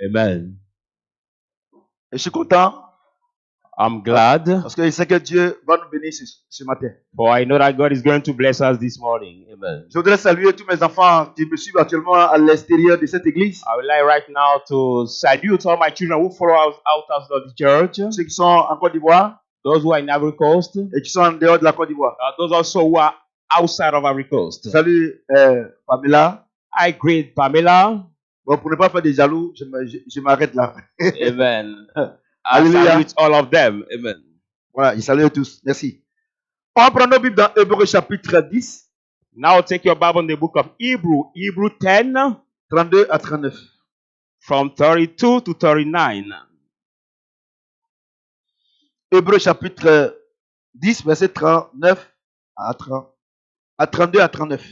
Amen. Et je suis content I'm glad, parce que je sais que Dieu va nous bénir ce matin. for I know that God is going to bless us this morning. Amen. Je voudrais saluer tous mes enfants qui me suivent actuellement à l'extérieur de cette église. I would like right now to salute all my children who follow us out of the church, Ceux qui sont en Côte d'Ivoire those who are in Ivory Coast, et qui sont en dehors de la Côte d'Ivoire. those also who are outside of Ivory Coast. Salut Pamela. I greet Pamela. Bon, pour ne pas faire des jaloux, je m'arrête là. Amen. I Alléluia. salute all of them. Amen. Voilà, je salue tous. Merci. On va prendre nos Bibles dans Hébreux chapitre 10, Now take your Bible in the book of Hebrew 10, 32 à 39. from 32 to 39. Hébreux chapitre 10, verset 39 à 32 à 39.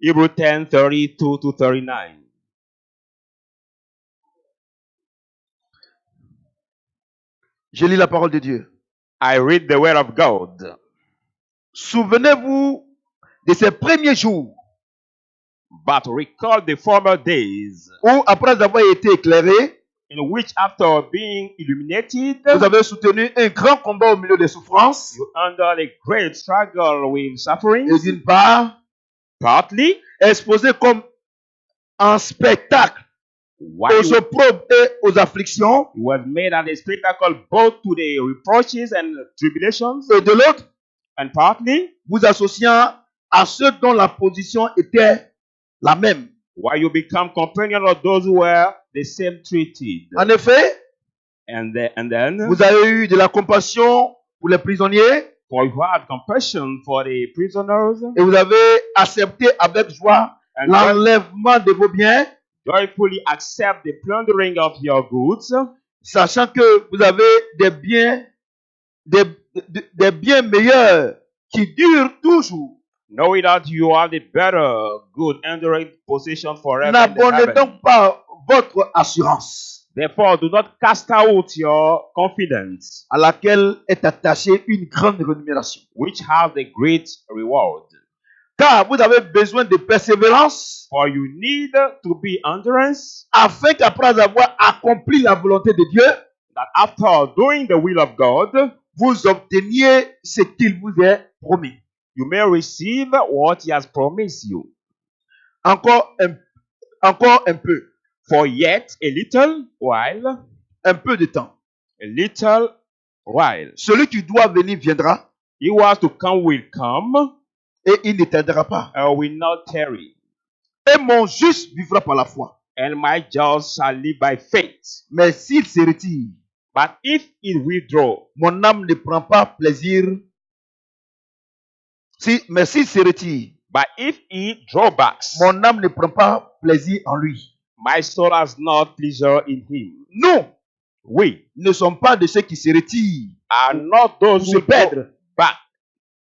Hebrew 10, 32 to 39. Je lis la parole de Dieu. I read the word of God. Souvenez-vous de ces premiers jours But recall the former days, où, après avoir été éclairés, in which after being illuminated, vous avez soutenu un grand combat au milieu des souffrances. you endured a great struggle with Et sufferings, d'une part, partly exposés comme en spectacle while aux opprobes et aux afflictions, it was made as a spectacle both to the reproaches and tribulations, et de l'autre, and partly vous associant à ceux dont la position était la même. while you become companion of those who were the same treated. En effet, And then vous avez eu de la compassion pour les prisonniers for you had compassion for the prisoners, et vous avez accepté avec joie and l'enlèvement de vos biens, joyfully accept the plundering of your goods, sachant que vous avez des biens, des biens meilleurs qui durent toujours. knowing that you have the better, good, enduring possession forever in the N'abandonnez heaven. donc pas votre assurance, Therefore, do not cast out your confidence, à laquelle est attachée une grande rémunération. which has a great reward. Car vous avez besoin de persévérance, For you need to be endurance, afin qu'après avoir accompli la volonté de Dieu, that after doing the will of God, vous obteniez ce qu'il vous est promis. you may receive what He has promised you. Encore un peu, For yet a little while, un peu de temps. a little while, Celui qui doit venir viendra He who has to come will come, et il ne tardera pas. and will not tarry. Et mon juste vivra par la foi. And my just shall live by faith. Mais s'il se retire, But if he withdraw, mon âme ne prend pas plaisir. Mais s'il se retire, but if he drawbacks, mon âme ne prend pas plaisir en lui. my soul has not pleasure in him. Nous We ne sommes pas de ceux qui se retirent are not those pour se who go perdre, back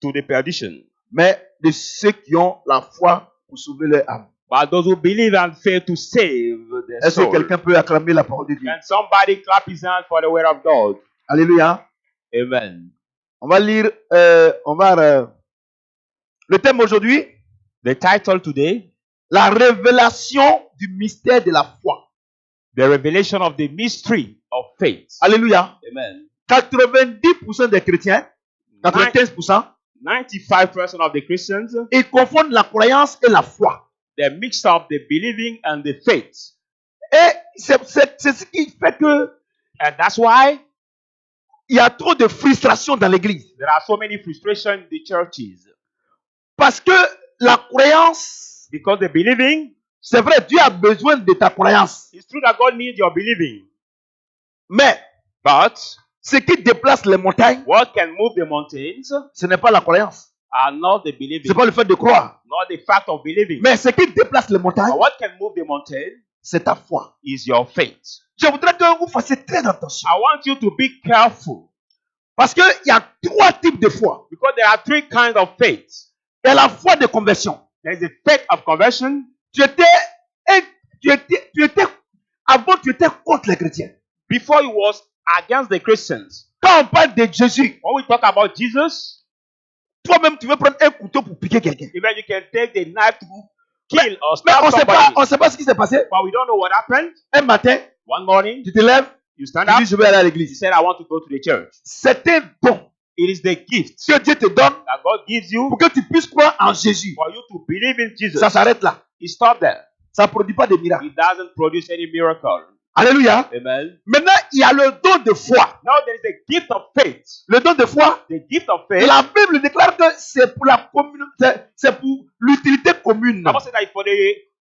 to the perdition, mais de ceux qui ont la foi pour sauver leur âme. but those who believe and fail to save their Est-ce que soul. quelqu'un peut acclamer la parole de Dieu? Can somebody clap his hands for the word of God? Alléluia. Amen. On va lire, le thème aujourd'hui, The title today, la révélation du mystère de la foi. the revelation of the mystery of faith. Alléluia. Amen. 90% des chrétiens, 95%, 95% of the Christians, ils confondent la croyance et la foi. they mix up the believing and the faith. Et c'est ce qui fait que And that's why il y a trop de frustration dans l'église. there are so many frustrations in the churches. Parce que la croyance, Because the believing, c'est vrai, Dieu a besoin de ta croyance. it's true that God needs your believing. Mais But ce qui déplace les montagnes, what can move the mountains ce n'est pas la croyance. are not the believing, Ce n'est pas le fait de croire. not the fact of believing. Mais ce qui déplace les montagnes, But what can move the mountain c'est ta foi. is your faith. Je voudrais que vous fassiez très attention. I want you to be careful Parce qu'il y a trois types de foi. because there are three kinds of faith. Il y a la foi de conversion. There's the faith of conversion. Avant tu étais contre les chrétiens. Before it was against the Christians. Quand on parle de Jésus, When we talk about Jesus, toi-même tu veux prendre un couteau pour piquer quelqu'un. even you can take the knife to kill or Mais stab on somebody. ne sait pas ce qui s'est passé. But we don't know what happened. Un matin, One morning, tu te lèves, you stand tu up. dis je vais aller à You l'église. said, I want to go to the church. C'est un don It is the gift que Dieu te donne that God gives you pour que tu puisses croire en Jésus. for you to believe in Jesus. Ça s'arrête là. It stopped there. Ça ne produit pas de miracles. It doesn't produce any miracle. Alléluia. Amen. Maintenant, il y a le don de foi. Now there is a gift of faith. Le don de foi, The gift of faith. la Bible déclare que c'est pour la communauté, c'est pour l'utilité commune. Bible says that it's for the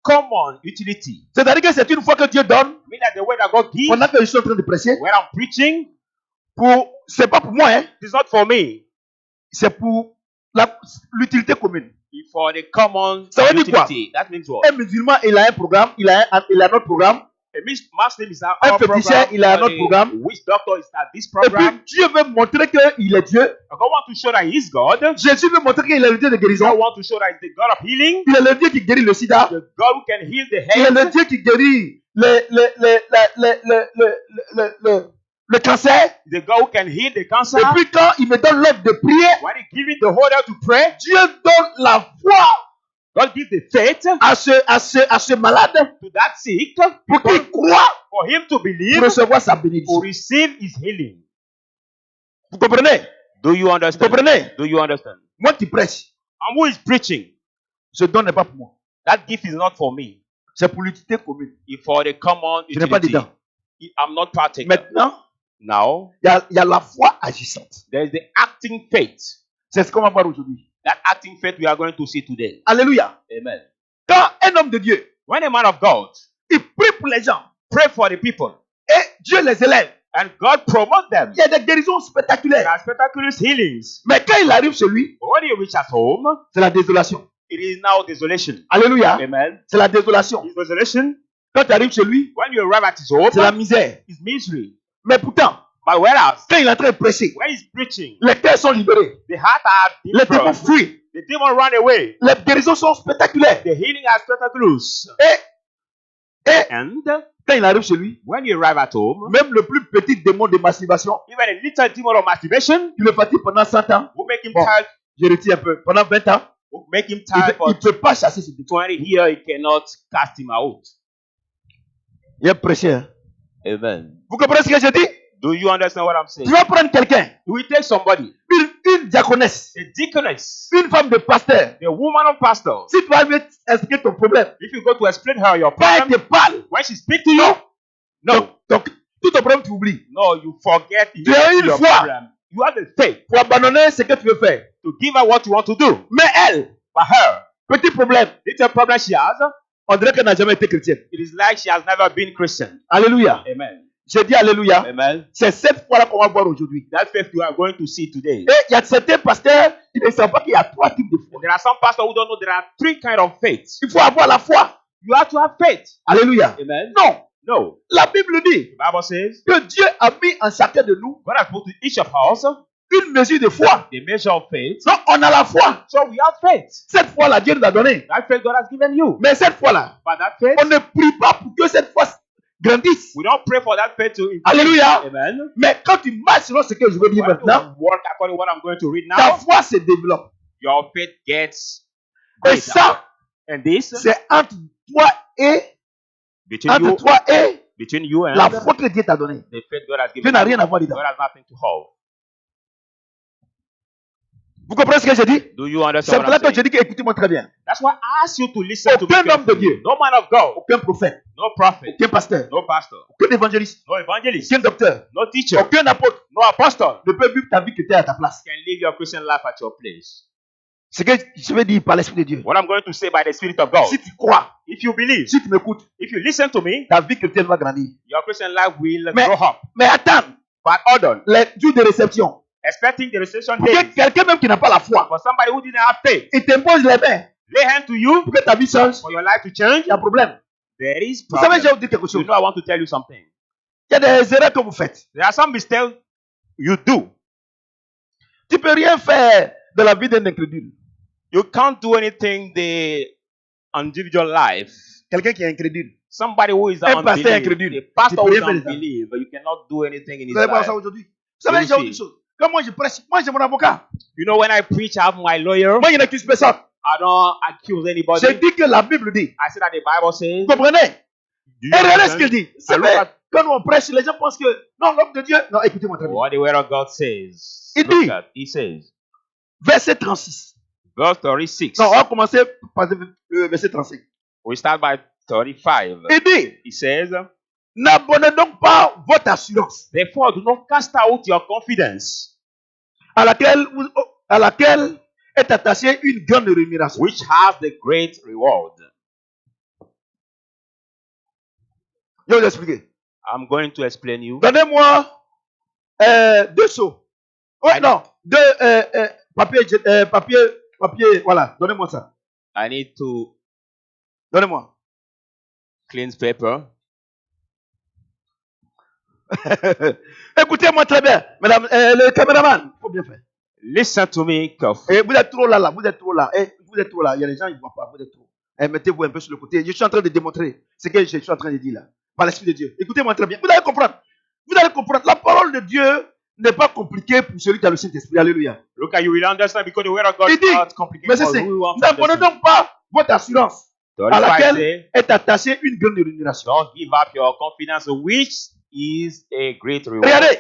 common utility. C'est-à-dire que c'est une foi que Dieu donne Mean that the word that God gives pendant que je suis en train de prêcher. when I'm preaching, C'est pas pour moi, hein. it's not for me. C'est pour l'utilité commune. It's for the common Ça veut dire quoi? utility. That means what? Un musulman, il a un programme, il a notre programme. A Muslim is our Un féticheur, program. il a un and autre a programme. witch doctor is at this Et puis program. Dieu veut montrer qu'il est Dieu. God wants to show that He is God. Jésus veut montrer qu'il est le Dieu de God guérison. wants to show that He's the God of healing. Il est le Dieu qui guérit le sida. The God who can heal the Il est le head. Dieu qui guérit le cancer. The God who can heal the cancer. Et puis quand il me donne l'ordre de prier, When He gives you the order to pray, Dieu donne la foi God gives the faith à ce malade to that sick pour qu'il croie for him to believe pour recevoir sa to bénédiction. receive His healing. Vous comprenez? Do you Vous understand? comprenez? Do you understand? Moi qui prêche, And who is preaching? ce don n'est pas pour moi. That gift is not for me. C'est pour l'utilité commune. It's for the common Je n'ai pas utility. dedans. I'm not partaker. Maintenant, Now, il y a la foi agissante. there is the acting faith. C'est ce qu'on va voir aujourd'hui. That acting faith we are going to see today. Alléluia. Amen. Quand un homme de Dieu, When a man of God il prie pour les gens pray for the people et Dieu les élève, and God promote them, il y a des guérisons there spectaculaires. are spectacular healings. Mais quand il arrive chez lui, But when he reaches home, c'est la désolation. it is now desolation. Alléluia. Amen. C'est la désolation. It's desolation. Quand tu arrives chez lui, When you arrive at his home, c'est la misère. it's misery. Mais pourtant, But whereas quand il est en train de prêcher, when he's preaching, les cœurs sont libérés. the heart are Les démons different. fuient. The demon run away. Les guérisons sont spectaculaires. The healing are spectacular. Et And quand il arrive chez lui, when you arrive at home, même le plus petit démon de masturbation, even a little demon of masturbation qui le fatigue pendant 100 ans, will make him Bon. tired. je retire un peu, pendant 20 ans, Will make him il tired for ne peut pas chasser ce démon. 20 years. He cannot cast him out. Il est prêché. Hein. Amen. Vous comprenez ce que je dis? Do you understand what I'm saying? Tu vas prendre quelqu'un, You will take somebody, une diaconesse, a deaconess, une femme de pasteur. the woman of pastor. Si tu vas lui expliquer ton problème, If you go to explain her your quand elle problem, te parle, when she speaks to you, no, donc tout ton problème, tu oublies. no, you forget Tu as une your foi. problem. You have the faith Pour abandonner ce que tu veux faire. to give her what you want to do. Mais elle, But her, petit problème, little problem she has, on dirait qu'elle n'a jamais été chrétienne. it is like she has never been Christian. Alléluia. Amen. Je dis Alléluia. Amen. C'est cette foi-là qu'on va voir aujourd'hui. That faith you are going to see today. Et il y a certains pasteurs qui ne savent pas qu'il y a 3 types de foi. There are some pastors who don't know there are 3 kinds of faith. Il faut avoir la foi. You have to have faith. Alléluia. Amen. Non. No. La Bible dit The Bible says que Dieu a mis en chacun de nous God has put to each of us une mesure de foi. the measure of faith. Donc on a la foi. So we have faith. Cette foi-là, Dieu nous a donné. That faith God has given you. Mais cette foi-là, But that faith, on ne prie pas pour que cette foi grandisse. we don't pray for that faith to increase. Alléluia. Amen. Mais quand tu marches selon ce que je veux dire When maintenant, you work according to what I'm going to read ta now, foi se développe. your faith gets Et greater. ça, And this c'est entre toi et between you and la foi que Dieu t'a donnée. the faith God has Dieu given n'a you. rien à voir dedans. God has nothing to hold. Vous comprenez ce que je dis? Do you C'est understand pour what là I'm que je saying? dis que écoutez-moi très bien. That's why I ask you to listen to me Aucun homme de carefully. Dieu, No man of God, aucun prophète, no prophet, aucun pasteur, no pastor, aucun évangéliste, no evangelist, aucun docteur, no teacher, aucun apôtre no apostle ne peut vivre ta vie que tu es à ta place. can live your Christian life at your place. Ce que je vais dire par l'Esprit de Dieu. What I'm going to say by the Spirit of God. Si tu crois, If you believe, si tu m'écoutes, if you listen to me, ta vie chrétienne va grandir. your Christian life will Mais- grow up. Mais attends, But hold on, les jours de réception. expecting the reception Pour que day quelqu'un même qui n'a pas la foi, for somebody who didn't have faith, il t'impose les mains lay hand to you pour que ta vie change. for your life to change. Il y a un problème. There is Vous savez, je vais problem. vous dire quelque chose. You know, I want to tell you something. Il y a des erreurs que vous faites. There are some mistakes you do. Tu peux rien faire de la vie d'un incrédule. You can't do anything the individual life. Quelqu'un qui est incrédule. Somebody who is Un pasteur unbelief, incrédule. the pastor Tu who peux is rien faire. unbelief, you cannot do anything in his Vous allez voir life. ça aujourd'hui. Vous savez, Oui, j'ai si. autre chose. Quand moi je prêche, moi j'ai mon avocat. You know, when I preach, I have my lawyer. Moi, il n'accuse personne. I don't accuse anybody. J'ai dit que la Bible dit. I say that the Bible says Vous comprenez? Do you Et regardez ce qu'il understand? dit. C'est And look vrai, at quand on prêche, les gens pensent que non, l'homme de Dieu. Non, écoutez-moi très bien. what the word of God says. It Look is. at, he says, Verset 36. verse 36. Non, on va commencer par le verset 35. We start by 35. Il dit, He says, n'abandonnez donc pas votre assurance therefore, do not cast out your confidence, à laquelle est attachée une grande rémunération. which has the great reward. Je vais vous expliquer. I'm going to explain you. Donnez-moi 2 seaux. Oh I- non, 2 papier, voilà, donnez-moi ça. I need to Donnez-moi. clean paper. Écoutez-moi très bien, madame, le caméraman, il faut bien faire. Listen to me carefully. Et vous êtes trop là, vous êtes trop là. Et vous êtes trop là. Il y a des gens, ils ne voient pas, vous êtes trop. Et mettez-vous un peu sur le côté. Je suis en train de démontrer ce que je suis en train de dire là. Par l'Esprit de Dieu. Écoutez-moi très bien. Vous allez comprendre. Vous allez comprendre. La parole de Dieu n'est pas compliquée pour celui qui a le Saint-Esprit. Alléluia. Look at you will understand because the word of God Il is dit, not complicated mais c'est for ça. who wants to N'abandonnez understand. donc pas votre assurance à 35 laquelle say, est attachée une grande rémunération. don't give up your confidence, which is a great reward. Regardez.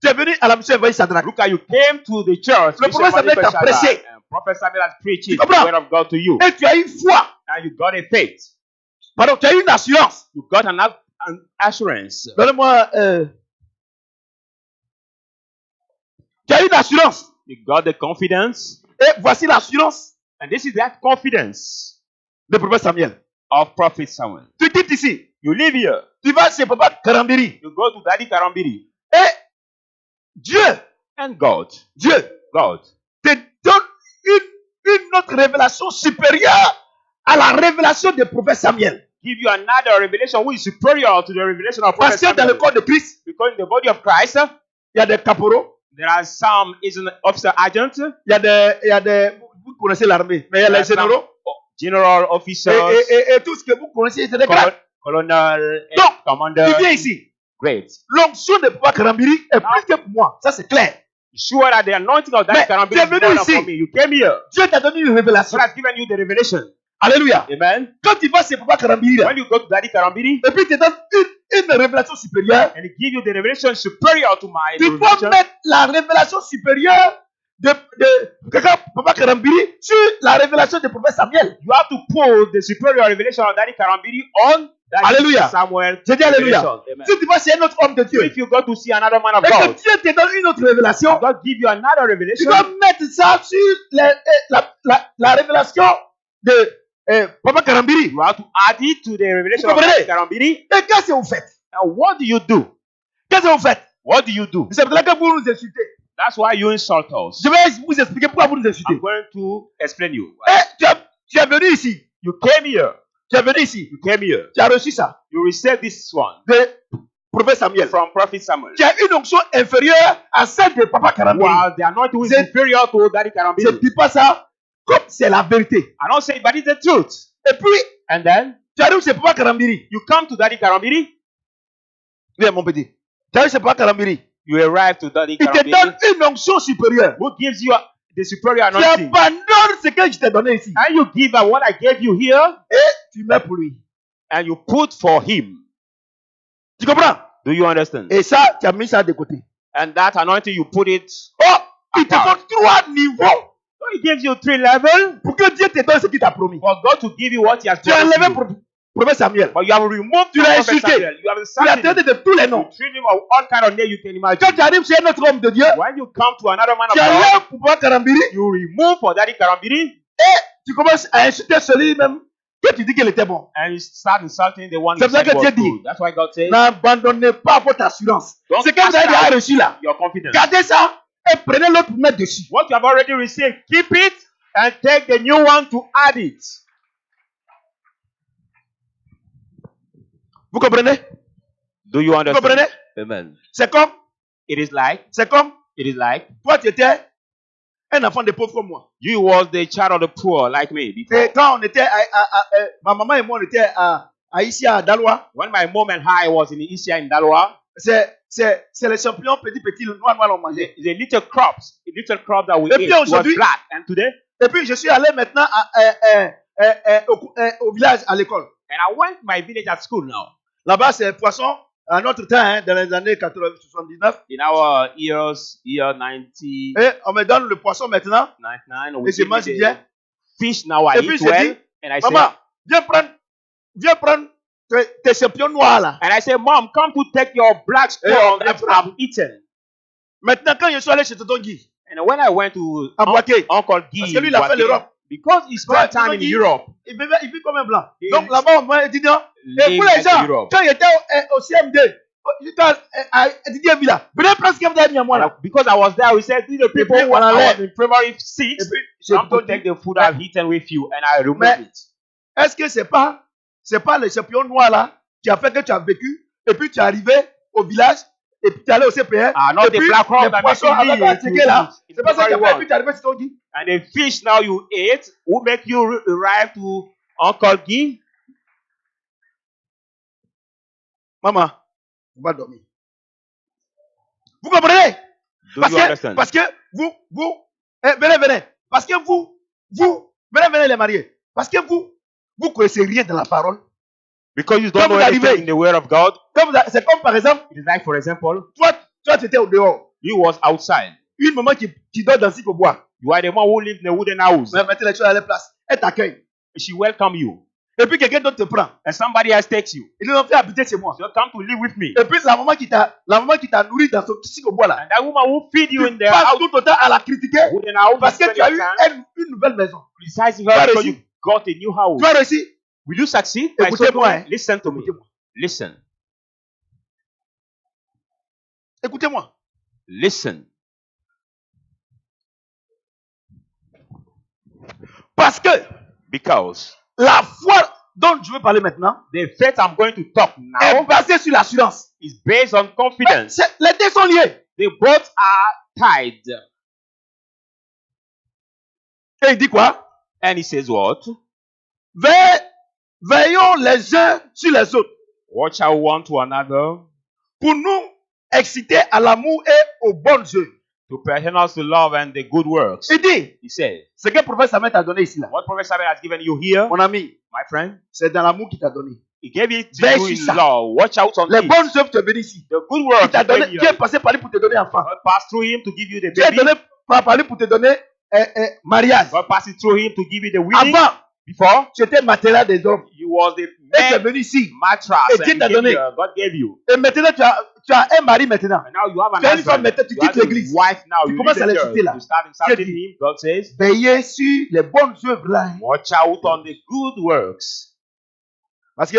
Tu es venu à la mission Evangeliste Shadrach. Look at you came to the church. Le prophète Samuel t'a prêché. And Prophet Samuel has preached Tu the comprends? word of God to you. Et tu as une foi. And you got a faith. Pardon, tu as une assurance. You got an assurance. Donnez-moi. Tu as une assurance. You got the confidence. Et voici l'assurance And this is that confidence de prophète Samuel. of Prophet Samuel. Tu quittes ici. You live here. Tu vas chez Papa Karambiri. You go to Daddy Karambiri. Et Dieu And God te donne une autre révélation supérieure à la révélation du prophète Samuel. give you another revelation which is superior to the revelation of Prophet Parce que dans le Samuel. corps de Christ, Because in the body of Christ, il y a des caporaux, there are some is an officer agent, il y a des vous connaissez l'armée, mais il y a les généraux. general Et, officers, et tout ce que vous connaissez, c'est des grades. colonel, and Donc, commander. tu viens ici. Great. L'onction de Papa Karambiri est plus que pour moi. Ça, c'est clair. Sure that the anointing of Mais that Karambiri tu es is venu more than ici. for me. You came here. Dieu t'a donné une révélation. God has given you the revelation. Alléluia. Amen. Quand tu vas chez Papa Karambiri, là, When you go to Daddy Karambiri, et puis tu te donne une révélation supérieure, and he give you the revelation superior to my tu dois revelation, mettre la révélation supérieure de Papa Karambiri sur la révélation du prophète Samuel. you have to put the superior revelation of Daddy Karambiri on Daddy Alléluia. Samuel. Je dis Alléluia. revelation. Amen. Si tu vas chez un autre homme de So Dieu, if you go to see another man of et que God, Dieu te donne une autre révélation, God give you another tu revelation. dois mettre ça sur la révélation de Papa Karambiri. You have to add it to the revelation Vous of Daddy comprenez? Karambiri. Et qu'est-ce que vous faites? Now what do you do? Qu'est-ce que vous faites? What do you do? C'est pour ça que vous nous insultez. That's why you insult us. Je vais vous expliquer pourquoi vous nous insultez. I'm going to explain you. Et tu es venu ici. You came here. Tu es venu ici. You came here. Tu as reçu ça You received this one de prophète Samuel. from Prophet Samuel. Tu as une onction inférieure à celle de Papa Karambiri. While the anointing is C'est- superior to Daddy Je ne Karambiri. dis pas ça comme c'est la vérité. I don't say it, but it's the truth. Et puis, And then tu arrives chez Papa Karambiri. you come to Daddy Karambiri. Viens, mon petit. Tu arrives chez Papa Karambiri. You arrive to Daddy Il te donne Karambiri. une onction supérieure. Who gives you the superior Tu anointing? abandonnes ce que je t'ai donné ici. And you give her what I gave you here, Et tu mets pour lui. and you put for him. Tu comprends? Do you understand? Et ça, tu as mis ça de côté. And that anointing, you put it. Oh, il te donne 3 niveaux So he gives you 3 levels pour que Dieu te donne ce qu'il t'a promis. for God to give you what he has Tu as promised enlevé you. prophète Samuel. But you have removed Tu from l'as Prophet insulté. Samuel. You have Tu l'as insulted him. traité de tous les You noms. treat him of all kind of names you can imagine. Quand tu arrives chez un autre homme de Dieu, When you come to another man of tu God, enlèves pour Papa Karambiri you remove for Daddy Karambiri et tu commences à insulter celui même que tu dis qu'il était bon. and you start insulting the one C'est who pour ça said que was Dieu dit, good. That's why God says, n'abandonnez pas votre assurance. Don't Ce que vous cast avez déjà out reçu là, your confidence. gardez ça et prenez l'autre pour mettre dessus. What you have already received, keep it and take the new one to add it. Vous comprenez? Do you Vous understand? comprenez? Amen. C'est comme, It is like, toi tu étais un enfant de pauvre comme moi. you was the child of the poor like me before. Et quand on était, ma maman et moi, on était ici à Dalois, When my mom and I was in Isia in Dalwa, c'est les champignons petits, noir, on mangeait. the little crops that we Et ate puis was aujourd'hui- black. And today, Et puis je suis allé maintenant au village à l'école. And I went to my village at school now. Là-bas, c'est poisson. À notre temps, hein, dans les années 79. In our year 90, Et on me donne le poisson maintenant. 99, Et we je give me mange the bien. fish now. I Et puis eat je well. dis, And I say, maman, viens prendre tes champignons noirs là. and I say, Mom, come to take your black squirrel Eh, that I've eaten. Maintenant, quand je suis allé chez Tonton Guy, And when I went to à Boaké, Uncle Guy, parce que lui, il a fait Boaké, l'Europe. because he spent Ouais, time in Tonton Guy, Europe, il vit comme un blanc. Il- Donc là-bas, on m'a dit non. Et pour lived les in gens, Europe. quand j'étais au CMD, j'étais à Didier Villa, venez prendre ce que vous avez mis à moi là. because I was there, we said to the people puis, who on were allait- in primary Et 6, puis, j'ai come to dit, take the food I've eaten with you, and I removed Mais- it. est-ce que c'est pas les champignons noirs là qui a fait que tu as vécu et puis tu es arrivé au village et puis tu es allé au CPR Ah, not et the puis black rock les that poissons makes you avec live un ticket là, in c'est pas ça qui a primary fait et one. puis tu es arrivé sur ton Guy. And the fish now you ate will make you arrive to Uncle Guy. Maman, on va dormir. Vous comprenez? Do you understand? Parce que vous, venez. Parce que vous, venez les mariés. Parce que vous connaissez rien de la parole. Because you don't Quand know vous anything arrivez- in the word of God. C'est comme par exemple, It is like, for example, toi tu étais au dehors. you was outside. Une maman qui dort dans au bois. You are the one who live in a wooden house. Mais mettez les choses à la place. Elle t'accueille. She welcome you. Et puis quelqu'un d'autre te prend. And somebody else takes you. Ils nous ont fait habiter chez moi. So come to live with me. Et puis la maman qui t'a nourri dans son au bois là. And that woman who feed you in Tu the passes house, tout le temps à la critiquer wooden house, parce que spend tu as your eu time une nouvelle maison. criticizing Tu as her because réussi. you got a new house. Tu as réussi. Will you succeed? by Écoutez-moi, so doing? hein. Listen to me. Écoutez-moi. Listen. Écoutez-moi. Listen. Parce que Because la foi dont je veux parler maintenant the faith I'm going to talk est now basée sur l'assurance. is based on Mais confidence. les deux sont liés. They both are tied. Et il dit quoi? And he says what? Veillons les uns sur les autres Watch out one to another pour nous exciter à l'amour et aux bonnes œuvres. to passion us to love and the good works. Il dit, He says, ce que le prophète Samuel t'a donné ici là, what Prophet Samuel has given you here, mon ami, my friend, c'est dans l'amour qu'il t'a donné. he gave it to Veille you sur in ça. love. Watch out on Les it. bonnes œuvres te viennent ici. The good Il works t'a donné, when you Dieu est passé par lui pour te donner enfant. God passed through him to give you the Dieu est baby. donné par lui pour te donner mariage. God passed it through him to give you the wedding. Avant, Before, tu étais matériel des hommes. you was the Et tu es man venu ici. mattress Et Dieu and t'a gave donné. you, God gave you. Et maintenant, tu as un mari maintenant. And now you have an Tu as une femme husband. maintenant, tu You have quittes a l'église. wife now. Tu You commences leave à the l'insulter church. là. You start insulting him. God says, Veillez sur les bonnes œuvres là. watch out on the good works. Parce que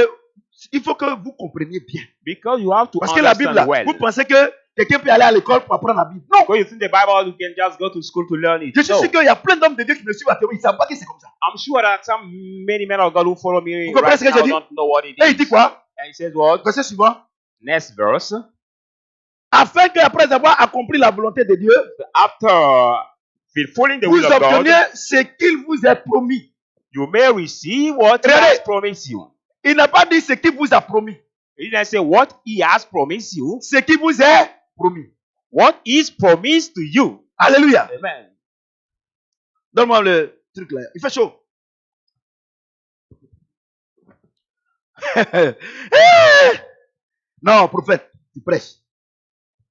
il faut que vous compreniez bien. Because you have to Parce que la Bible là, understand well. vous pensez que quelqu'un peut aller à l'école pour apprendre la Bible. Non. Because you think the Bible, you can just go to school to learn it. Je suis No. sûr qu'il y a plein d'hommes de Dieu qui me suivent à théorie. Ils ne savent pas que c'est comme ça. I'm sure that many men of God who follow me Vous comprenez right ce que now j'ai dit? don't know what it Et il dit is. quoi? And he says what? Verset suivant. Next verse. Afin qu'après avoir accompli la volonté de Dieu, After fulfilling the vous will of God, obteniez ce qu'il vous a promis. you may receive what he Regardez. has promised you. Il n'a pas dit ce qu'il vous a promis. He didn't say what he has promised you. Ce qui vous est promis. What is promised to you. Alléluia. Amen. Donne-moi le truc là. Il fait chaud. Non, prophète, tu prêches.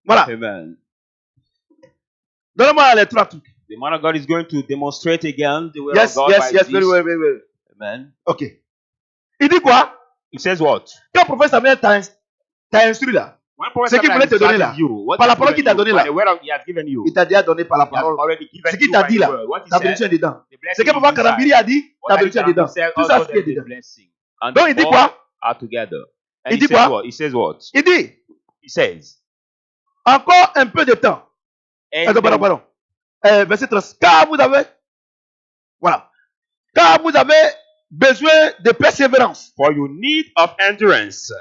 Voilà. Amen. Donne-moi les trois trucs. The man of God is going to demonstrate again the will Yes, of God by yes, this. very well, very well. Amen. Ok. Il dit quoi? He says what? Quand le prophète Samuel t'a instruit là, When Prophet Ce qu'il Samuel voulait te has donner instructed là, you, what par la he has parole qu'il t'a given donné you, là, by the word of- he has given you, il t'a déjà donné par la he has parole. already given Ce qu'il you t'a by dit the là, word. What he ta said, bénédiction est dedans. the blessing Ce que is Papa inside. Karambiri a dit, What ta I bénédiction est dedans. said Tout ça, also c'est qui est the dedans. blessing. And Donc il dit all quoi? are together. And Il he dit says quoi? what? He says what? Il dit, He says, encore un peu de temps. and Attends, pardon. Verset 13. Car vous avez, voilà. Car vous avez besoin de persévérance. for you need of endurance,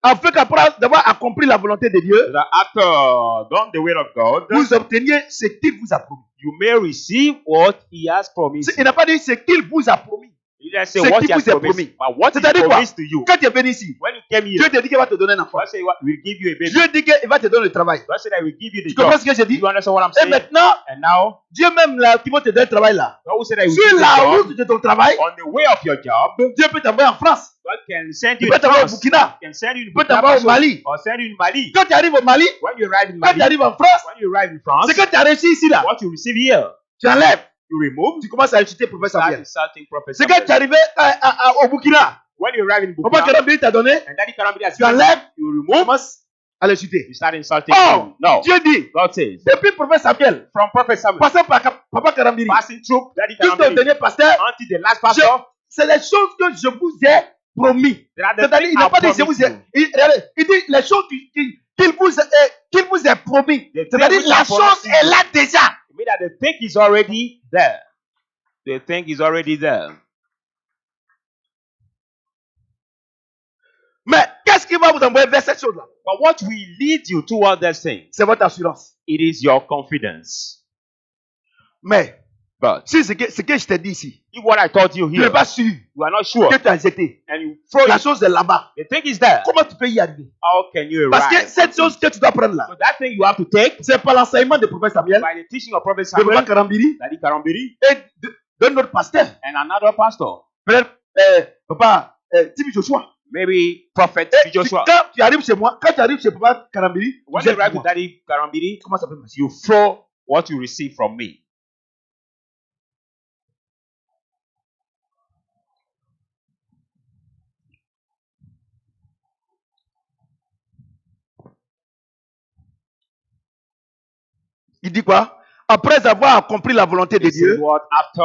Afin qu'après d'avoir accompli la volonté de Dieu, so that after done the will of God, vous obteniez ce qu'il vous a promis. you may receive what he has promised. Il n'a pas dit ce qu'il vous a promis. He didn't say Ce what qu'il he has vous est promised, promis. but what he C'est-à-dire quoi? promised to you. Quand tu es venu ici, When you came Dieu here, te dit qu'il va te donner un enfant. God said we'll give you a baby. Dieu dit qu'il va te donner le travail. God said that we'll give you the Tu comprends job. ce que j'ai dit? You understand what I'm Et saying? maintenant, And now, Dieu même là, qui va te donner le travail là, God will say that he will sur give you la the job. route de ton travail, On the way of your job, Dieu peut t'envoyer en France. God can send Il you peut in t'envoyer au France. Burkina. Can send you in Il peut Burkina t'envoyer au Faso, Mali. or send you in Mali. Quand tu arrives au Mali, When you arrive in quand tu Mali, arrives en France, when you arrive in France, c'est que tu as réussi ici là. what you receive here, Tu enlèves. you remove. Tu commences à insulter professeur Start Samuel. insulting Prophet C'est quand tu es Samuel. arrivé au Burkina. When you arrive in Papa Burkina, Karambiri t'a donné. and Daddy Karambiri has Tu enlèves. you Tu remove, commences à l'insulter. you start insulting Oh, him. No. Dieu dit, God says, depuis professeur Samuel, from Prophet Samuel, passant par Papa Karambiri, passing through Daddy jusqu'au Karambiri, dernier pasteur, until the last pastor, c'est les choses que je vous ai promis. there are the C'est-à-dire, things il n'a I pas dit je promised vous ai. you. Il dit les choses qu'il vous a promis. The C'est-à-dire, thing which la I chose promised you. est là déjà. It means that the thing is already there. The thing is already there. Mais qu'est-ce qui va vous envoyer vers cette chose-là? But what will lead you toward that thing? C'est votre assurance. It is your confidence. Mais But si ce que je t'ai dit ici, if what I told you tu n'es here, pas sûr you are not sure, que tu as jeté. and you throw La it, chose est là-bas. the thing is there. Comment tu peux y arriver? How can you Parce que arrive? cette chose que tu dois prendre là, So that thing you have to take c'est par l'enseignement de prophète Samuel, by the teaching of Prophet de Papa Samuel, Karambiri Daddy Karambiri, et de notre pasteur. and another pastor, Peut-être Papa Tibi Joshua. maybe Prophet Et Joshua. quand tu arrives chez moi, quand tu arrives chez Papa Karambiri, When tu you jettes arrive moi. to Daddy Karambiri, Comment ça peut marcher? you throw what you receive from me. Il dit quoi? Après avoir accompli la volonté de He said Dieu, what after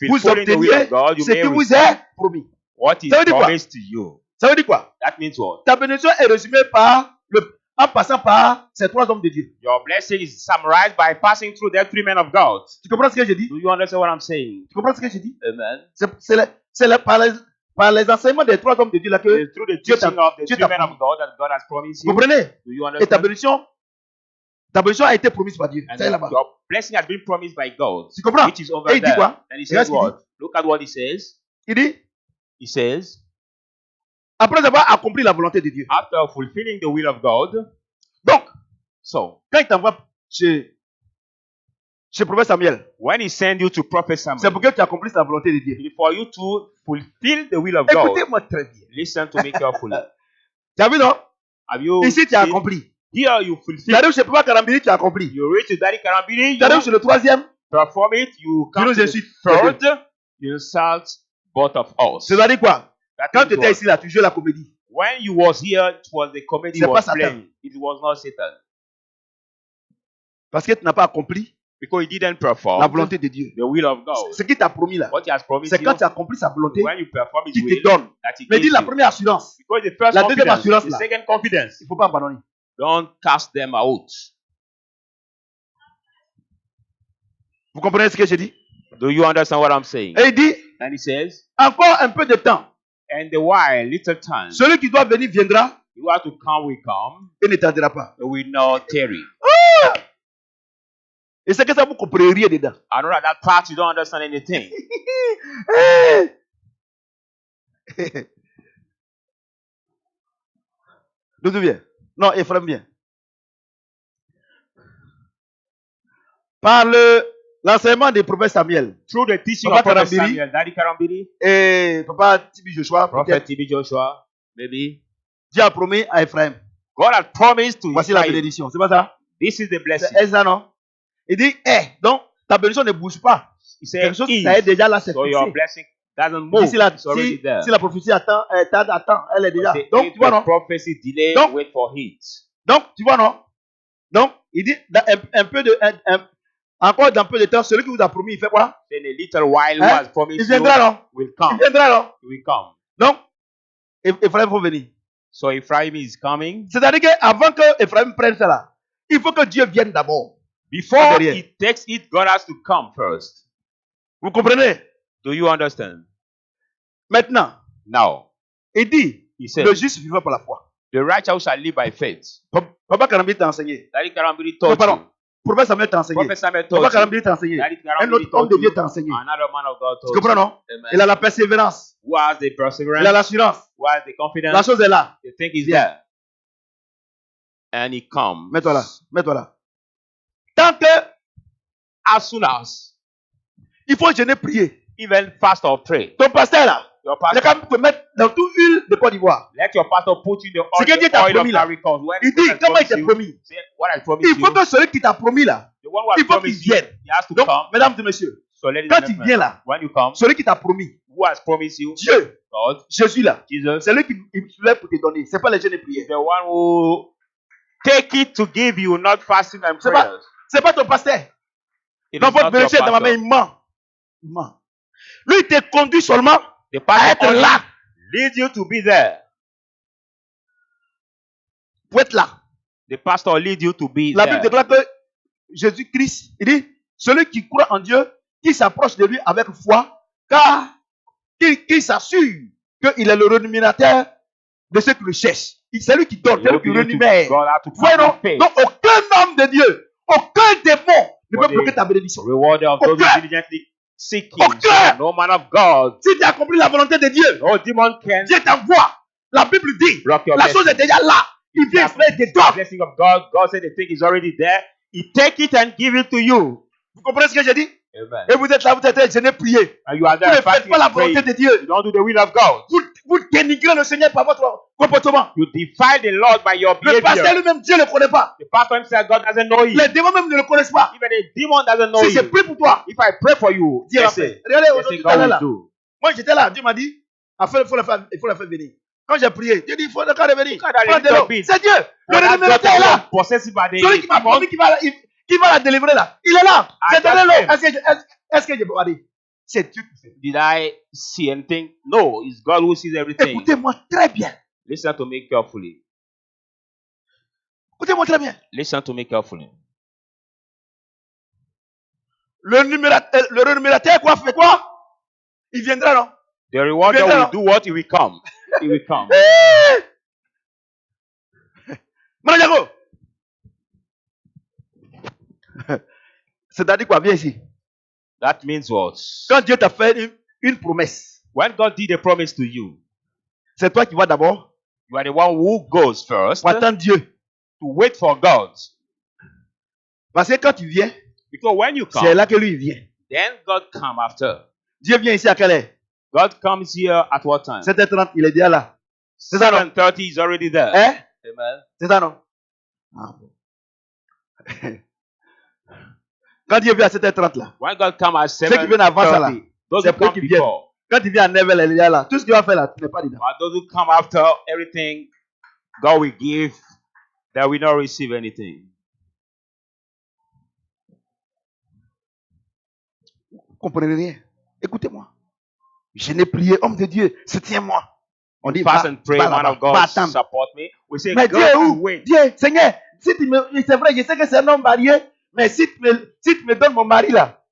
vous fulfilling the will obteniez of God, you ce may qui vous receive est promis. what is Ça veut dire quoi? promised to you. Ça veut dire quoi? That means what? Ta bénédiction est résumée en passant par ces trois hommes de Dieu. Your blessing is summarized by passing through the three men of God. Tu comprends ce que je dis? Do you understand what I'm saying? Tu comprends ce que je dis? Amen. C'est par les enseignements des trois hommes de Dieu là que It's through the Dieu teaching of the Dieu three t'a men of God that God has promised vous you. comprenez? Do you Et ta understand? bénédiction a été promise par Dieu. And C'est là-bas. your blessing has been promised by God, Tu comprends? which is over Et il dit there. quoi? And he Regarde says ce qu'il what? Look at what he says. Il dit, He says, après avoir accompli la volonté de Dieu. after fulfilling the will of God, Donc, so quand il t'envoie chez prophète Samuel, when he sent you to Prophet c'est pour Samuel, que tu accomplisses la volonté de Dieu. for you to fulfill the will of God, Écoutez-moi très bien. listen to me carefully. Tu as vu, non? Have you Ici, tu as seen? accompli. Here you Tu fulfill. arrives chez Papa Karambiri, tu as accompli. You reach to Daddy Karambiri, Tu arrives you chez le troisième, perform it, you come nous to the insultes. third, you insult both of us. C'est-à-dire quoi? That Quand means tu étais what? ici, là, tu jouais la comédie. When you was here, it was the comedy C'est was pas Satan. playing. It was not Satan. Parce que tu n'as pas accompli Because he didn't perform la volonté de Dieu. the will of God. Ce qu'il t'a promis là, What he has promised c'est you, quand tu as accompli sa volonté when you perform his qu'il will, te donne. that he Mais gives dis la you. première assurance. Because the first La deuxième confidence, assurance the là. second confidence, Il ne faut pas abandonner. don't cast them out. Vous comprenez ce que je dis? Do you understand what I'm saying? Et il dit, And he says, encore un peu de temps. and the while, little time, Celui qui doit venir viendra you have to come, we come, et ne tardera pas. we not tarry. Et c'est que ça, vous ne comprenez rien dedans. I know that part you don't understand anything. D'où vient? Non, Ephraim vient. Par l'enseignement des prophètes Samuel Through the teaching Papa of Prophet Karambiri. Samuel, Daddy Karambiri, et Papa Tibi Joshua, Prophet peut-être, TB Joshua, maybe, Dieu a promis à Ephraim. God had promised to Voici la Israel, bénédiction. C'est pas ça? this is the blessing. C'est ça, non? Il dit, donc, ta bénédiction ne bouge pas. He Quelque said, chose, ça est déjà là, c'est so your fixé. blessing doesn't Il move. dit, It's already there. si la prophétie attend, elle est déjà. Say, Donc, if tu vois, the non? prophecy delay, Donc- wait for it. Donc, tu vois, non? Donc, il dit, encore d'un peu de temps, celui qui vous a promis, il fait quoi? Then a little while, who Hein? has Il promised you viendra, non? will Il come. viendra, non? He will come. Donc, Ephraim faut venir. So Ephraim is coming. C'est-à-dire qu'avant que Ephraim prenne cela, il faut que Dieu vienne d'abord. Before derrière. he takes it, God has to come first. Vous comprenez? Do you understand? Maintenant, Now, il dit, he said, le juste vivra par la foi. the righteous shall live by faith. Papa Karambiri t'a enseigné. Daddy Karambiri told pardon. you. Prophète Samuel t'a enseigné. Prophet Samuel Papa told you. Karambili t'a enseigné. Daddy Un Karambili autre homme told de Dieu you. t'a enseigné. Another man of God Tu told comprends, you. non? Amen. Il a la persévérance. Who has the Il a perseverance? l'assurance. Who has the La confidence? chose est là. The thing is Viens. there. And he comes. Mets-toi là. Mets-toi là. Tant que As soon as, il faut jeûner, prier. even fast or pray. Ton pasteur là, Your il a pastor, quand même te mettre dans toute huile de Côte d'Ivoire. let your pastor put you the Ce que Dieu oil, t'a oil of promis là. Ivory Coast. When Il God dit, has comment il promised t'a you, promis? say, what I promised Il faut you, que celui qui t'a promis là, the one who has il faut qu'il promised you, vienne. he has to Donc, come. mesdames et messieurs, So ladies quand and il gentlemen, vient là, when you come, celui qui t'a promis, who has promised you? Dieu, God, Jésus là, Jesus, c'est lui qui il se lève pour te donner. C'est pas les jeûnes et prières. the one who take it to give you, not fasting and C'est pas, prayers. c'est pas ton pasteur. It Dans is votre not your vérité, dans ma main, pastor. il ment. Il ment. Lui, il te conduit seulement The à pastor être only là. leads you to be there. Pour être là. The pastor leads you to be La Bible there. déclare que Jésus-Christ, il dit, celui qui croit en Dieu, qui s'approche de lui avec foi, car qui s'assure qu'il est le rémunérateur de ceux qui le cherchent. C'est lui qui donne, c'est lui qui rémunère. God has to Voyez, come non? in faith. Donc, aucun homme de Dieu, aucun démon ne peut What bloquer is- ta bénédiction. Rewarder of those Aucun. who diligently seek him. Aucun. No man of God. Si tu as compris la volonté de Dieu, No demon can Dieu t'envoie. La Bible dit, block your la chose est blessing. déjà là. Il vient faire des The dons. blessing of God. God said the thing is already there. He take it and give it to you. Vous comprenez ce que j'ai dit? Amen. Et vous êtes là, vous êtes jeûné, prier. And you are Vous there ne faites fasting pas la and praying. volonté de Dieu. You don't do the will of God. Vous dénigrez le Seigneur par votre comportement. You defy the Lord by your Le pasteur behavior. lui-même, Dieu ne le connaît pas. The pastor himself, God doesn't know him. Les démons même ne le connaissent pas. Even a demon doesn't know Si j'ai you. prié pour toi, If I pray for you, Dieu va yes, faire. Regardez, yes, aujourd'hui, tout God à l'heure will là. do. Moi, j'étais là. Dieu m'a dit, il faut la faire venir. Quand j'ai prié, Dieu dit, il faut le cas de venir. Look at that Prends de little l'eau. bit. C'est Dieu. Le For that rémunérateur est daughter là. who was possessed by the Celui qui m'a demon, promis qu'il va la délivrer là. Il est là. J'ai I donné just l'eau. came. Est-ce que je peux dire? C'est Dieu qui fait. did I see anything? No, it's God who sees everything. Écoutez-moi très bien. Listen to me carefully. Écoutez-moi très bien. Listen to me carefully. Le rémunérateur quoi fait quoi? Il viendra, non? The rewarder Viendra. will do what? He will come. He will come. Manajago. C'est-à-dire quoi? Viens ici. That means what? Quand Dieu t'a fait une promesse, When God did a promise to you, c'est toi qui vas d'abord you are the one who goes first pour to attendre Dieu. wait for God. Parce que quand tu viens, Because when you c'est come, là que lui il vient. then God come after. Dieu vient ici à quelle heure? God comes here at what time? 7h30, il est déjà là. C'est ça, non? 7:30 is already there. Hein? Amen. C'est ça, non? Ah, bon. Quand Dieu vient à 7h30 là, When God come at ceux qui viennent avant ça là, 7:30, those c'est who pour come qu'ils viennent. before, Quand il vient à 9h, il est déjà là. Tout ce qu'il va faire là, tu n'es pas dedans. but those who come after, everything God will give, they will not receive anything. Vous comprenez rien? Écoutez-moi. Je n'ai prié, homme de Dieu, soutiens-moi. On dit, Fast va, and pray, va man là-bas, of God, va attendre. support me. We say, Mais God, Dieu est you où? wait. Dieu, Seigneur, si tu me, c'est vrai, je sais que c'est un homme marié, mais si tu me donnes mon mari là,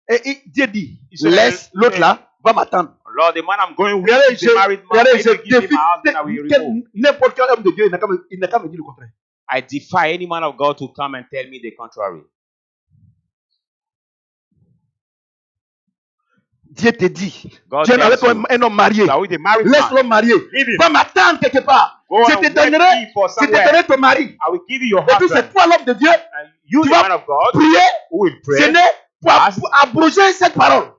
et Dieu dit, laisse l'autre là, va m'attendre. Lord, the man I'm going with Regardez, is a married man. regardez, If you give me défie my husband, I will remove. n'importe quel homme de Dieu, il n'a qu'à me dire le contraire. I defy any man of God to come and tell me the contrary. Dieu te dit, God Dieu n'avait tells pas you, un homme marié. you are with a married Laisse man. l'homme marié. Leave him. Va m'attendre quelque part. Go Je and te wait donnerai, me for je te somewhere. donnerai ton mari. I will give you your Et puis c'est husband. toi l'homme de Dieu, And you, Tu the vas man of God, prier, who will c'est pray né pour abroger cette parole.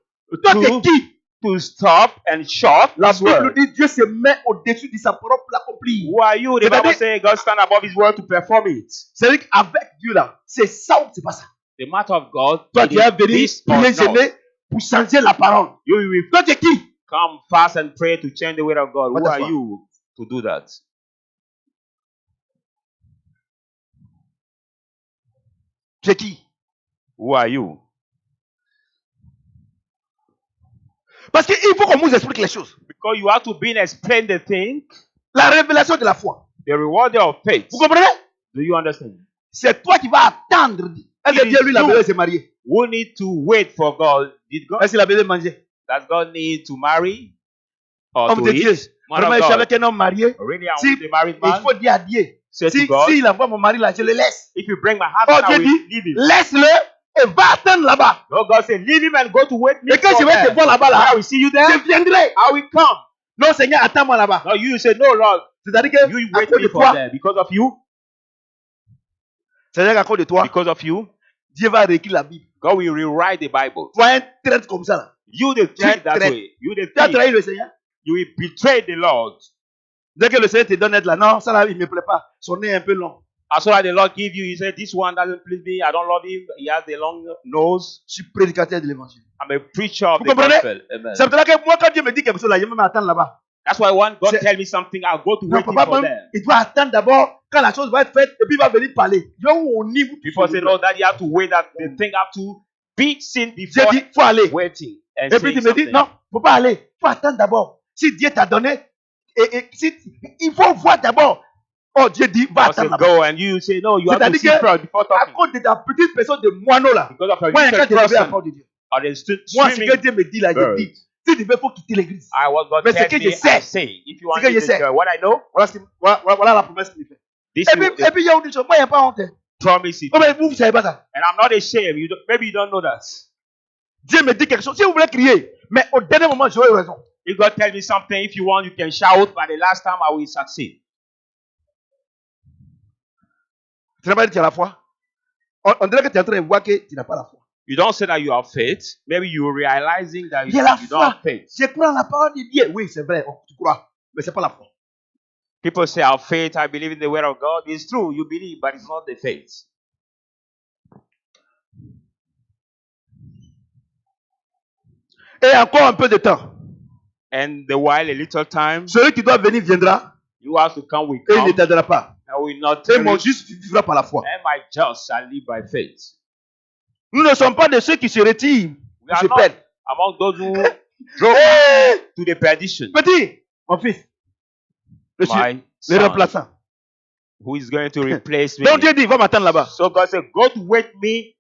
Toi, to- t'es qui? to stop and shut La his Bible word. dit Dieu se met au-dessus de sa parole pour l'accomplir. Who are you? The C'est-à-dire- Bible says God stand above his word to perform it. C'est-à-dire qu'avec Dieu là, c'est ça ou c'est pas ça. The matter of God, Toi, it tu es is venu this or prier, not. jeûner pour changer la parole. You will Toi, t'es qui? come fast and pray to change the word of God. What Who the are fuck? you to do that? Tu es qui? Who are you? Parce qu'il faut qu'on nous explique les choses. Because you have to be and explain the thing, La révélation de la foi. the rewarder of faith. Vous comprenez? Do you understand? C'est toi qui vas attendre. Est-ce que It Dieu, is lui, la you. belle s'est mariée? Who need to wait for God? Did God? Est-ce que la belle mangeait? Does God need to marry or Homme to de Dieu. eat? Man Vraiment, of je suis God. avec un homme marié. Really, I Si- want a married Il man. faut dire à Dieu. Say to Si God, il envoie mon mari là, je le laisse. if you bring my Oh, husband, I Dieu will dit, leave him. laisse-le et va attendre là-bas. No, God said, leave him and go to wait me Et quand for je vais te there. voir là-bas, When I là, will see you there, je viendrai. I will come. Non, Seigneur, attends-moi là-bas. No, you say, no, Lord, C'est-à-dire que, you à wait cause de me for toi, there. Because of you, c'est-à-dire qu'à cause de toi, because of you, Dieu va réécrire la Bible. God will rewrite the Bible. Toi, un traître comme ça, là. You the Tu es thief that traître. way. You the Tu as thief. trahi le Seigneur. You will betray the Lord. Dès que le Seigneur te donne être là, non, ça là, il ne me plaît pas. Son nez est un peu long. As soon as the Lord give you, He said, this one doesn't please me. I don't love him. He has the long nose. Je suis prédicateur de l'évangile. I'm a preacher of Vous the comprenez? gospel. Amen. C'est pour ça que moi, quand Dieu me dit quelque chose là, je vais m'attendre là-bas. That's why when God C'est- tell me something, I'll go to Non, wait him papa, for même, them. il doit attendre d'abord quand la chose va être faite et puis il va venir parler. Yo, on y vous. People say, no, that you have to wait, that the thing have to be seen J'ai before dit, faut aller. waiting. And Et puis saying tu me dis, something. non, faut pas aller. Faut attendre d'abord. Si Dieu t'a donné, et si, il faut voir d'abord. Oh, Dieu dit, va God say, attendre d'abord. go, and you say, no, you have to C'est-à-dire see que, first before à talking. cause de ta petite personne de moineau là, Because of a moi, quand wicked je vais à la person, porte de Dieu. or the Moi, ce swimming que Dieu me dit là, je bird. dis, si tu veux, il faut quitter l'église. what God Mais ce tells que me, je sais, I say. If you want que to je sais. what I know, Voilà la promesse qu'il me fait. this Et puis, il y a une chose, moi, il n'y a pas honte. hein. promise it. Oh, mais vous ne savez pas ça. And I'm not ashamed. Maybe you don't know that. Dieu me dit quelque chose. Si vous voulez crier, mais au dernier moment, j'aurai raison. If God tells me something, if you want, you can shout, but the last time I will succeed. Tu n'as pas dit que tu as la foi. On dirait que tu es en train de voir que tu n'as pas la foi. You don't say that you have faith. Maybe you're realizing that J'ai la you don't foi. have faith. Je crois en la parole de Dieu. Oui, c'est vrai, tu crois. Mais ce n'est pas la foi. People say, I have faith, I believe in the word of God. It's true, you believe, but it's not the faith. Et encore un peu de temps. And the while, a little time, Celui qui doit venir viendra you have to come with et il ne come. t'aidera pas. I will not Et tell mon you, juste vivra par la foi. and my just shall live by faith. Nous ne sommes pas de ceux qui se retirent, We qui are se not perdent. among those who drove Hey, to the perdition. petit, mon fils, le My le son, remplaçant. who is going to replace me. Donc Dieu dit, va m'attendre là-bas. So God said, go to wait me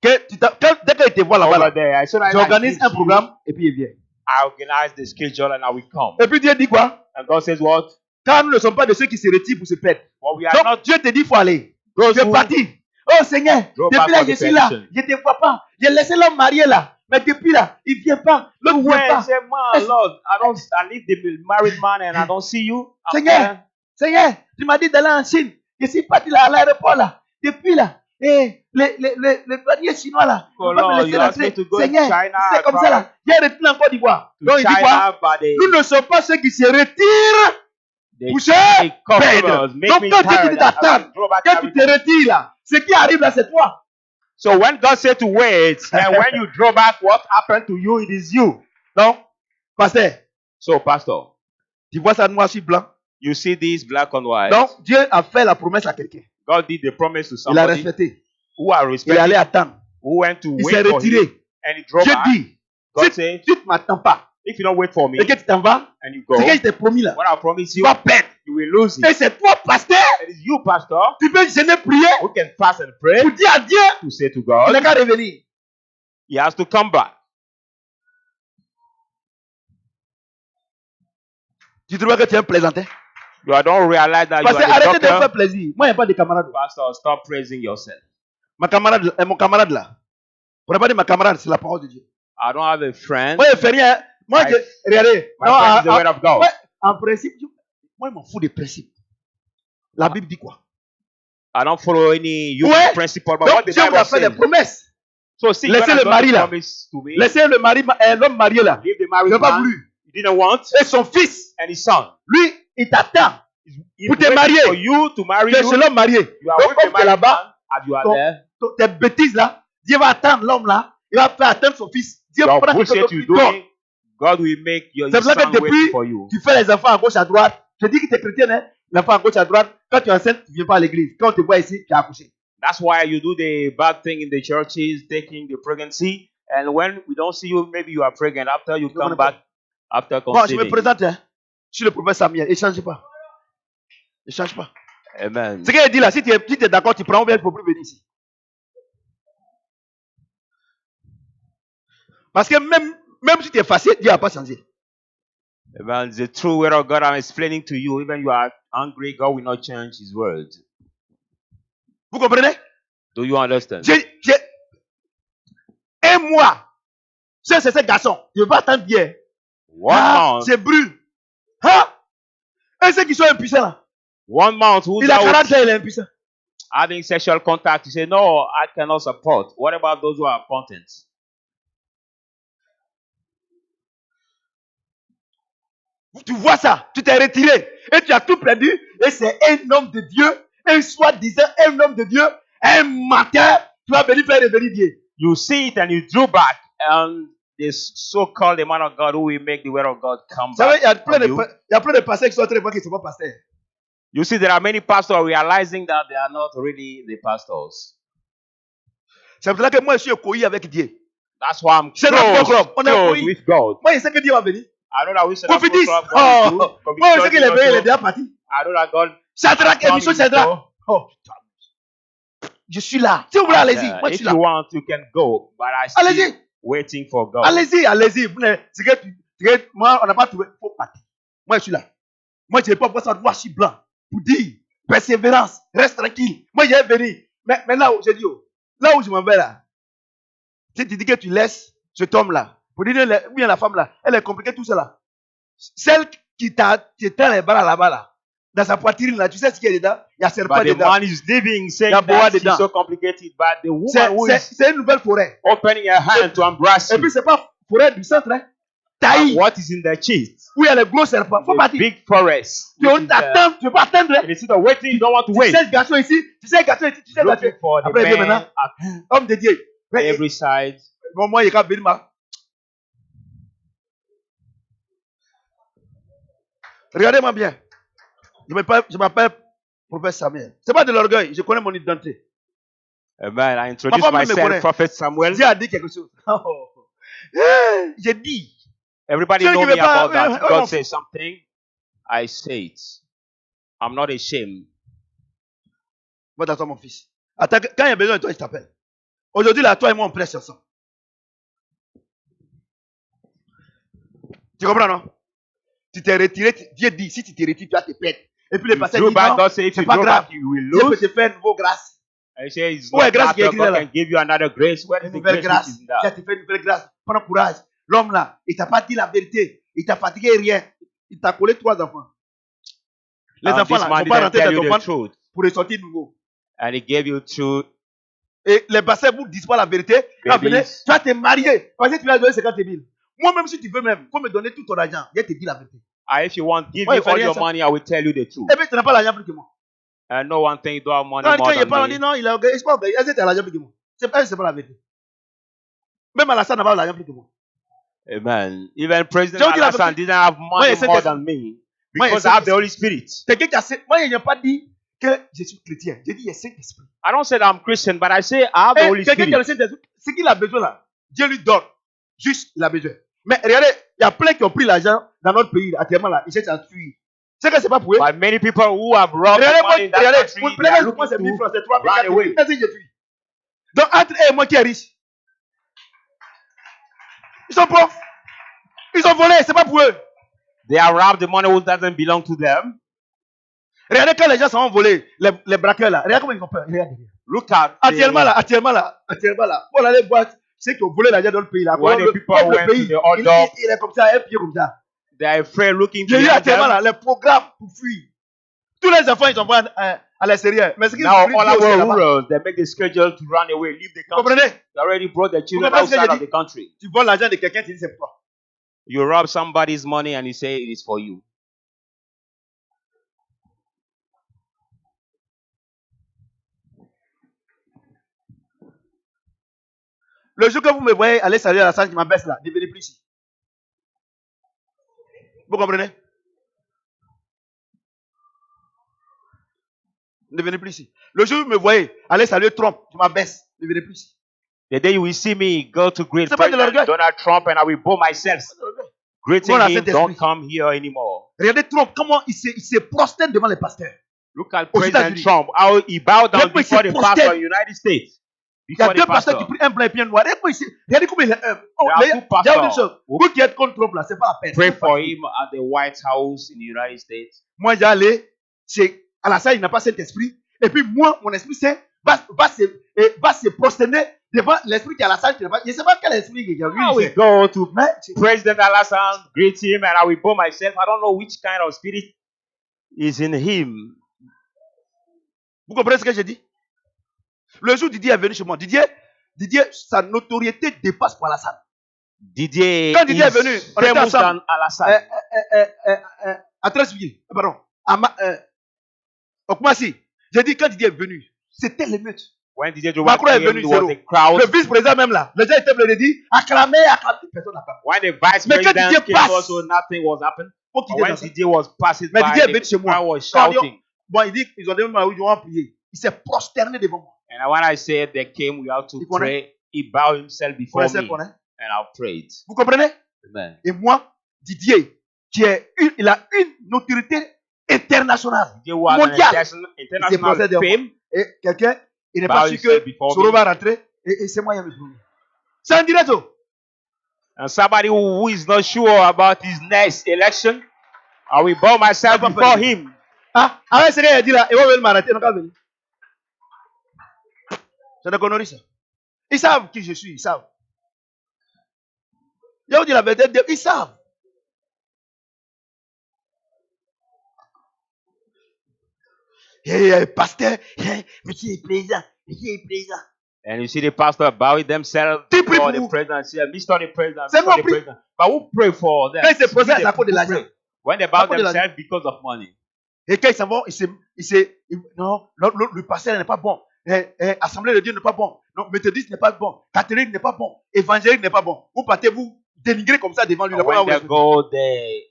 Dès qu'il te voit là-bas, over là, there. So that j'organise un programme et puis il vient. I organize the schedule and I will come. Et puis Dieu dit quoi? And God says what? Car nous ne sommes pas de ceux qui se retirent pour se perdre. Well, we are Donc not Dieu te dit, il faut aller. those Tu es who parti. Oh Seigneur, Go depuis back là, on je the suis là. perdition. Je ne te vois pas. J'ai laissé l'homme marié là. Mais depuis là, il ne vient pas. L'autre ne vient went pas. say, man, Lord, I leave the married man and I don't see you. I'm Seigneur, there. Seigneur, tu m'as dit d'aller en Chine. Je suis parti là à l'aéroport là. Depuis là. Et le douanier chinois là. Oh, il va me Lord, laisser you asked me rentrer. to go Seigneur, to China, c'est comme ça là. J'ai retourné en Côte d'Ivoire. to Donc il dit quoi? China, but they, Nous ne sommes pas ceux qui se retirent they, pour se they perdre. customers make Donc me quand Dieu tired. te dit d'attendre, Throw back quand tu te everything. retires là, ce qui arrive là, c'est toi. So when God said to wait, and when you draw back, what happened to you? It is you. Donc, pasteur, So, Pastor, tu vois ça noir sur blanc. you see this black and white. Donc, Dieu a fait la promesse à quelqu'un. God did the promise to Il a somebody respecté. who are Il est respected, allé attendre. who went to Il s'est wait for him, retiré. and he drove Dieu back. dit, God si said, tu ne m'attends pas if you don't wait for me et que tu t'en vas, and you go, ce que je t'ai promis là, what I promise tu you, vas perdre. you will lose Et it. c'est toi, pasteur, It is you, Pastor, tu peux jeûner, prier who can fast and pray pour dire à Dieu to say to qu'il n'a God, qu'à revenir. he has to come back. Tu trouves que tu es un plaisantin? You don't realize that you Parce que are the arrêtez de me doctor. faire plaisir. Moi, il n'y a pas de camarade. Pastor, stop praising yourself. Mon camarade là. Pour ne pas dire ma camarade, c'est la parole de Dieu. I don't have a friend. Moi, je ne fais rien. Moi, My- regardez. My Non, friend is the word of God. ouais, en principe, moi, je m'en fous des principes. La Bible dit quoi? I don't follow any human Ouais. principle, but Donc, what the Dieu vous Bible a fait des says. promesses. So see, Laissez when le I got mari the là. promise to me, Laissez l'homme marié là. leave the Il married n'a pas man. voulu. He didn't want, Et son fils, and his son. lui, il t'attend. He's Pour te waiting marier. for you to marry Tu es you. chez l'homme marié. You are Donc, with the comme tu es married là-bas, man, and you are ton- there. tes bêtises là, Dieu va attendre l'homme là. Il va faire attendre son fils. Dieu Your prend quelque bullshit chose you qui dort. doing, God will make your C'est pour ça son que wait depuis, for you. tu fais les enfants à gauche, à droite. Je dis que tu es chrétien, hein? L'enfant à gauche, à droite. Quand tu es enceinte, tu ne viens pas à l'église. Quand on te voit ici, tu as accouché. That's why you do the bad thing in the churches, taking the pregnancy. And when we don't see you, maybe you are pregnant. After you come back, after Bon, je me conceiving. présente. Hein? Je suis le prophète Samuel. Ne change pas. Ne change pas. Amen. Ce qu'il dit là, si tu es d'accord, tu prends ou bien il ne faut plus venir ici. Parce que même si tu es facile, Dieu n'a pas changé. Amen. The true word of God I'm explaining to you. Even you are angry, God will not change His word. Vous comprenez? Do you understand? Un mois. C'est ce garçon. Je vais attendre bien. 1 month. C'est brûle. Hein? Et ceux qui sont impuissants là. 1 month. Who's Il a out 40 ans, il est impuissant. having sexual contact? You say, no, I cannot support. What about those who are potent? Tu vois ça, tu t'es retiré et tu as tout perdu. Et c'est un homme de Dieu, un soi-disant un homme de Dieu, un matin, tu vas venir faire revenir Dieu. You see it and you drew back, and this so-called man of God who will make the word of God come Vous savez, back. il y a plein de pasteurs qui sont très bons qui ne sont pas pasteurs. You see, there are many pastors realizing that they are not really the pastors. C'est pour ça que moi je suis écoui avec Dieu. That's why I'm C'est notre club. On est close écoui. with God. Moi je sais que Dieu va venir. I know that we should Prophétise. Moi je sais qu'il est venu, il est déjà parti. I know that God. Shadrach, émission Shadrach. Oh putain. Je suis là. Si vous voulez, allez-y. Moi je If suis là. you want, you can go, but I still Allez-y. waiting for God. Allez-y, allez-y. Moi, on n'a pas trouvé. Faut partir. Moi, je suis là. Moi, je n'ai pas besoin de voir si blanc pour dire persévérance, reste tranquille. Moi, j'ai venu. Mais là où, j'ai dit, là où je m'en vais là, si tu dis que tu laisses cet homme-là, pour dire, bien la femme là, elle est compliquée, tout cela. Celle qui t'a les bras là-bas là, dans sa poitrine là, tu sais ce qu'il y a dedans? Il y a serpent But the dedans. man is living saying Il y a boa that dedans. it's so complicated, but the woman who is C'est une nouvelle forêt. opening her hand to embrace Et you. puis, c'est pas forêt du centre, hein. Taï, What is in the chest? où il y a les gros serpents. Faut The partir. big forest. Tu which is, attends, tu peux pas attendre. and instead of waiting, you don't want to Tu wait. sais le garçon ici, tu sais le garçon ici, tu sais le garçon. Looking for the Après, Dieu man maintenant, at homme de Dieu. Mais, every side. moi, il y a venir ma. Regardez-moi bien. Je m'appelle professeur Samuel. C'est pas de l'orgueil, je connais mon identité. Amen. I introduce Papa me myself, connaît. Prophet Samuel. Dieu a dit quelque chose. J'ai dit. Everybody Ceux know qui me veulent pas- about that. If non. God says something, I say it. I'm not ashamed. Va t'asseoir, mon fils. Attends, quand il y a besoin de toi, je t'appelle. Aujourd'hui, là, toi et moi, on prêche ensemble. Tu comprends, non? Tu t'es retiré, Dieu dit, si tu te retires, tu vas te perdre. Et puis les You pasteurs drew disent, back, non, God says if c'est you pas draw grave. back, you will Dieu peut lose. te faire une nouvelle grâce. I say it's Ouais, not grâce that qui est écrit God là. can give you another grace. Where is Une the nouvelle grace grâce. which is Tu as that? te fait une nouvelle grâce. Prends courage. L'homme là, il t'a pas dit la vérité. Il t'a fatigué rien. Il t'a collé 3 enfants. Les And enfants this là, man ne faut pas didn't rentrer tell dans you ton the ventre truth. pour ressortir nouveau. And he gave you truth. Et les pasteurs vous disent pas la vérité. Quand Babies. venez, tu vas te marier. Parce que tu vas donner 50 000. Moi-même, si tu veux même, faut me donner tout ton argent. Je te dis la vérité. If you want, give Ouais, me il faut all rien your ça. money, I will tell you the truth. Et puis, tu n'as pas l'argent plus que moi. And no one thing you don't have money Quand more il than parle, on me. dit non, il a orgueil. C'est pas orgueil. Est-ce que tu as l'argent plus que moi? C'est pas la vérité. Même Alassane n'a pas l'argent plus que moi. Amen. Even President Don't you have Alassane a- didn't have money c'est more que- than me. Moi, Because c'est I have que- the Holy Spirit. Quelqu'un qui a... Moi, il n'a pas dit que je suis chrétien. J'ai dit, il y a Saint-Esprit. I don't say that I'm Christian, but I say I have the Holy Quelqu'un qui a le Spirit. Saint-Esprit, ce qu'il a besoin là, Dieu lui donne. Juste, il a besoin. Mais regardez, il y a plein qui ont pris l'argent dans notre pays, actuellement là, ils cherchent à fuir. C'est que c'est pas pour eux. But many people who have robbed Regardez, money in that regardez, country, pour they plein are de moi, c'est 1000 looking francs, to c'est 3 000, run 4 000. away. Qu'est-ce que j'ai fuis? Donc, entre eux et moi qui est riche, ils sont pauvres. Ils ont volé, c'est pas pour eux. They have robbed the money who doesn't belong to them. Regardez quand les gens sont volés, les braqueurs là, regardez comment ils ont peur. Regardez. Look at Actuellement là, pour aller voir ceux qui ont volé l'argent dans le pays là, When the people comme le went pays, to the hot il est comme ça, un pied comme ça. they are afraid looking to J'ai eu behind actuellement them. là, les programmes pour fuir. Tous les enfants, ils sont à l'extérieur. Mais ce qu'ils Now ont all pris, our là-bas. rurals, they make the schedule to run away, leave the Vous country. comprenez? They already brought their children comprenez ce que outside j'ai of dit? the country. Tu voles l'argent de quelqu'un, tu dis c'est pour toi. You rob somebody's money and you say it is for you. Le jour que vous me voyez aller saluer à la salle qui m'abaisse là, ne venez plus ici. Vous comprenez? Ne venez plus ici. Le jour où vous me voyez aller saluer Trump, qui m'abaisse, ne venez plus ici. The day you will see me go to greet C'est pas de President l'orgueil. Donald Trump and I will bow myself greeting Voilà, him, Saint-Esprit. don't come here anymore. Regardez Trump, comment il se prosterne devant les pasteurs. Look at Aux President États-Unis. Trump, how he bowed down Look, before the he pastor posted. in the United States. Il y a before deux the pasteurs qui pastor. prient un blanc et puis un noir. Regardez comment il est humble. Oh, There are il y two a une pastors chose. who Vous qui êtes contre Trump là, c'est pas la peine. pray for him at the White House in the United States. Moi, j'ai allé chez Alassane, il n'a pas cet esprit. Et puis moi, mon esprit saint va se prosterner devant l'esprit qui est Alassane. Je ne sais pas quel esprit il y a. I will go to President Alassane, greet him, and I will bow myself. I don't know which kind of spirit is in him. Vous comprenez ce que j'ai dit? Le jour où Didier est venu chez moi, Didier, sa notoriété dépasse pour Alassane. Didier Quand Didier est venu, is on était famous ensemble. than Alassane. À 13 juillet, pardon. Au Kumasi, j'ai dit quand Didier est venu, c'était l'émeute. When Didier Macron est came, venu, there was zéro. a crowd. Le vice-président même là, les gens étaient venus dire acclamer, personne n'a pas. When the vice Mais quand president Didier came passe, also, nothing was happening. Faut qu'il But when dise ça. Didier was passing Mais by, Didier est venu chez the moi. crowd was Quand shouting. bon, il dit qu'ils ont demandé où ils vont prier. Il s'est prosterné devant moi. And when I said they came, we have to Il connaît. pray. He bowed himself before Connaissez me, qu'on est? and I prayed. Vous comprenez? Amen. Et moi, Didier, il a une notoriété internationale. Didier was Mondial. an Il s'est international posé devant moi. fame. Et quelqu'un, il n'est Bow pas sûr himself que before Soro me. va rentrer. Et c'est moi qui ai le C'est un direct. And somebody who is not sure about his next election, I will bow myself Papa, before papa. him. Ah, avec ce qu'il a dit là, il va venir m'arrêter. Donc, il va venir. C'est des conneries, ça. Ils savent qui je suis, ils savent. Je vous dis la vérité, ils savent. Pasteur, monsieur est président, monsieur est président. And you see the pastor bowing themselves Qui prie before pour the vous? president. Say, Mr. the President, C'est Mr. moi the prie. President. But who pray for them? Quand ils se posent, Who c'est à cause de pray? l'argent. When they À bow cause de l'argent. themselves because of money. Et quand ils s'en vont, non, le pasteur n'est pas bon. Assemblée de Dieu n'est pas bon. Non, méthodiste n'est pas bon. Catholique n'est pas bon. Évangélique n'est pas bon. Vous partez vous dénigrer comme ça devant lui. And when they go, they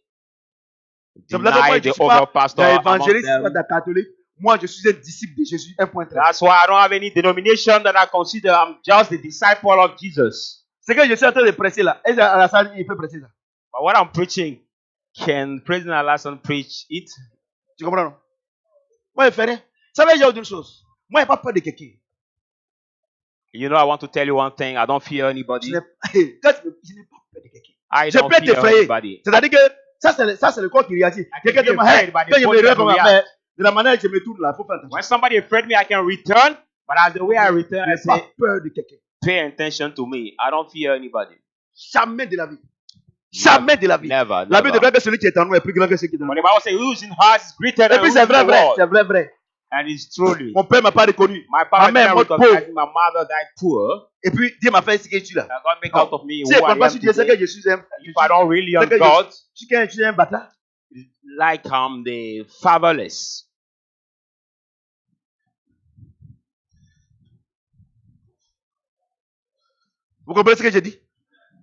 C'est pour ça que moi, deny je the suis pas other pastor d'un among évangéliste, them. pas d'un catholique. Moi, je suis un disciple de Jésus. Un point très. That's why I don't have any denomination that I consider. I'm just the disciple of Jesus. C'est que je suis en train de presser là. Est-ce qu'à la salle, il peut presser ça? But what I'm preaching, can President Alassane preach it? Tu comprends, non? Moi, je fais rien. Ça veut dire une chose. Moi, je n'ai pas peur de quelqu'un. You know, I want to tell you one thing. I don't fear Je anybody. n'ai je n'ai pas peur de quelqu'un. I Je don't peux fear t'effrayer. anybody. C'est-à-dire que ça, c'est le corps qui réagit. Quelqu'un be te dit, afraid by the quand je me body réveille comme that ça, mais de la manière que je me tourne là, il faut faire attention. When somebody afraid me, I can return. But as the way I return, Je I n'ai pas say, peur de quelqu'un. pay attention to me. I don't fear anybody. Jamais de la vie. Jamais de la vie. Never. La Bible never. déclare que celui qui est en nous est plus grand que celui qui est dans But nous. the Bible says, who is in heart is greater Et than puis who c'est is in vrai, the vrai. world. C'est vrai, vrai. And it's truly. Mon père m'a pas reconnu. My Ma father mère est never morte recognized pauvre. me. My mother died poor. Et puis Dieu m'a fait ce que je suis là. And God make out of me Si who je ne I crois pas am sur Dieu, c'est today. que je suis un. If I don't really on C'est que God, je suis un bâtard. like I'm the fatherless. Vous comprenez ce que j'ai dit?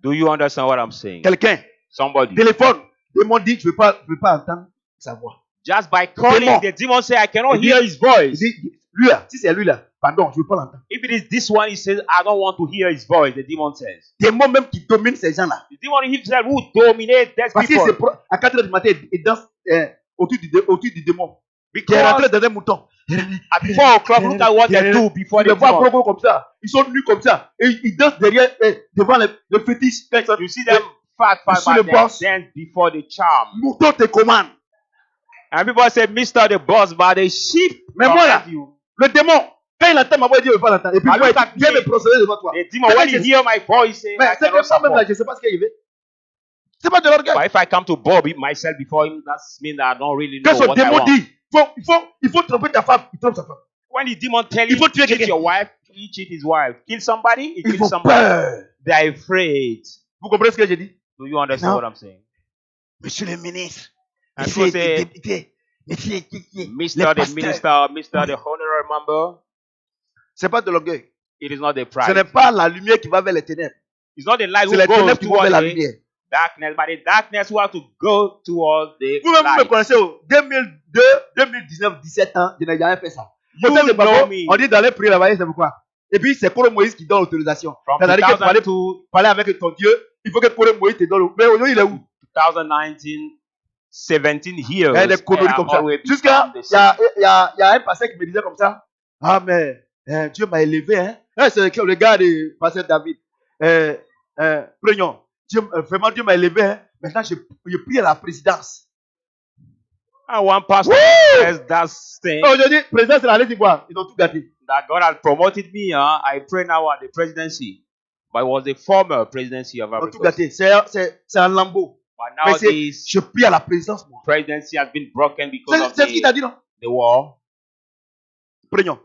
Do you understand what I'm saying? Quelqu'un, Somebody. téléphone, démon dit, je ne veux pas entendre sa voix. Just by calling, Démon. the demon say, I cannot Il dit- hear his Il voice. dit, lui là, si c'est lui là, pardon, je ne veux pas l'entendre. If it is this one, he says, I don't want to hear his voice, the demon says. Démon même qui domine ces gens-là. The demon himself who dominate those Parce qu'il people. à 4 h du matin, il danse autour du démon. Qui est Because rentré dans un mouton. at 4 o'clock, look at what they do before Tu the les vois demon. gros comme ça. Ils sont nus comme ça. Et ils dansent derrière, devant le fétiche. Quand ils sont- You see them fat, Sur but le they boss. dance before the charm. Mouton te commande. And people say, Mr. the boss, but the sheep Mais moi là, command you. le démon, quand il entend ma voix, il dit, je ne veux pas l'entendre. Et puis, Ah, moi, look at il vient me. me procéder devant toi. The demon, when he hear my voice, say, Mais I c'est cannot comme ça même là, support. je ne sais pas ce qu'il veut. C'est pas de l'orgueil. But if I come to Bobby myself before him, that means that I don't really know Quand son what I démon want. dit, il faut tromper ta femme, il trompe sa femme. When the demon tell Il you faut tuer cheat quelqu'un. your wife, he cheat his wife. Kill somebody, he Ils kills font somebody. peur. They are afraid. Vous comprenez ce que j'ai dit? Do you understand Non. what I'm saying? Monsieur le ministre, And monsieur people say, le député, monsieur le Mr. the pasteur. minister, Mr. the honorary member, C'est pas de l'orgueil. it is not the Ce n'est pride. pas la lumière qui va vers les ténèbres. It's not the light C'est who les goes ténèbres qui vont vers towards la the lumière. darkness, but the darkness who have to go towards the Vous-même, vous me light. connaissez, 2002, 2019, 17 ans, je n'ai jamais fait ça. You Peut-être c'est pas know bon. me. On dit d'aller prier là-bas, c'est pourquoi. Et puis, c'est Koro Moïse qui donne l'autorisation. From C'est-à-dire que pour aller 2002 parler avec ton Dieu, il faut que Koro Moïse te donne. Mais aujourd'hui, il est où? 2019, 17 years. Il y a des conneries I comme ça. always Jusqu'à, become the il y a un pasteur qui me disait comme ça. Ah, mais Dieu m'a élevé, hein. C'est le gars de Pasteur David. Prenons. Vraiment, Dieu m'a élevé. Hein. Maintenant, je prie à la présidence. One pastor Woo! says that thing Aujourd'hui, présidence de la Côte d'Ivoire, ils ont tout gâté. that God has promoted me. I pray now at the presidency, but it was the former presidency of Ils ont Ivory tout Coast. gâté. C'est un lambeau. But Mais now c'est, this je prie à la présidence, moi. presidency has been broken because of C'est ce qu'il t'a dit, non? the war. Prenons.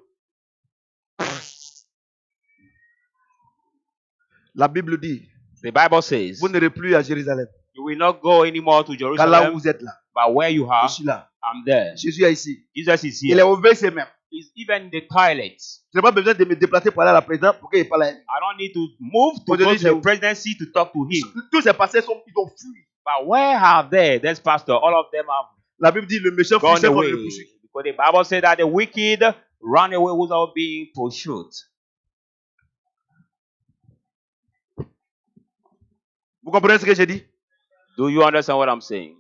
La Bible dit, The Bible says vous n'irez plus à Jérusalem. you will not go anymore to Car là où Jerusalem, vous êtes là, but where you je are, suis là. I'm there. Jésus est ici. Jesus is Il est here. au WC même. He's even in the toilets. Je n'ai pas besoin de me déplacer pour aller à la présidence pour qu'il parle à elle. I don't need to move to Aujourd'hui, go to je- the presidency to talk to him. Tous ces pasteurs ils ont fui. But where are they? This pastor, all of them have La Bible dit le méchant fuit gone c'est qu'on away. le poursuit. Because the Bible said that the wicked run away without being pursued. Vous comprenez ce que j'ai dit? Do you understand what I'm saying?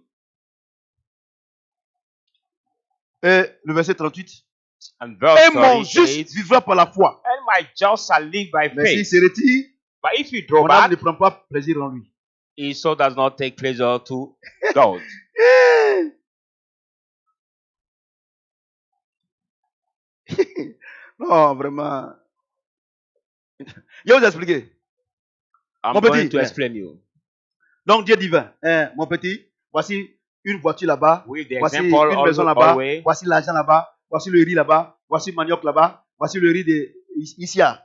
Et le verset 38. And verse Et mon 38 juste says, vivra par la foi. and my just shall live by Mais s'il faith. se retire, But if you draw mon âme back, ne prend pas plaisir en lui. he so does not take pleasure to God. Non, vraiment. Je vais vous expliquer. I'm Mon going petit, to explain you. Donc Dieu dit, mon petit, voici une voiture là-bas, With the voici example une maison also là-bas, always, voici l'argent là-bas, voici le riz là-bas, voici le manioc là-bas, voici le riz de ici. God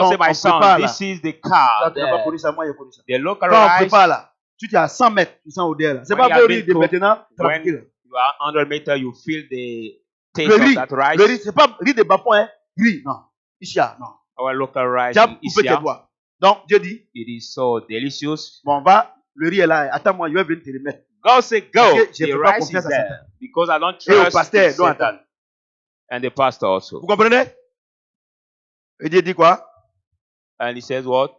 Quand said, my on son, prépare là, this is the toi, car. tu n'as pas There. connu ça, moi j'ai connu ça. The local Quand on rice, prépare là, tu es à 100 mètres, tu sens odeur là. C'est When pas you que le have riz been de cooked, maintenant, when trafiqué là. you are 100 meters, you feel the taste Le of riz, that rice. le riz, c'est pas riz de Bafon, hein. Riz, non. Ici, non. Our local rice Tu as in coupé tes Isia. doigts. Donc Dieu dit, It is so delicious. bon, va, le riz est là, attends-moi, je vais venir te le mettre. God said, go. Parce que je The fais pas rice confiance is à there. Satan. Because I don't Et au trust pasteur, donc Satan. attends. And the pastor also. Vous comprenez? Et Dieu dit quoi? And he says what?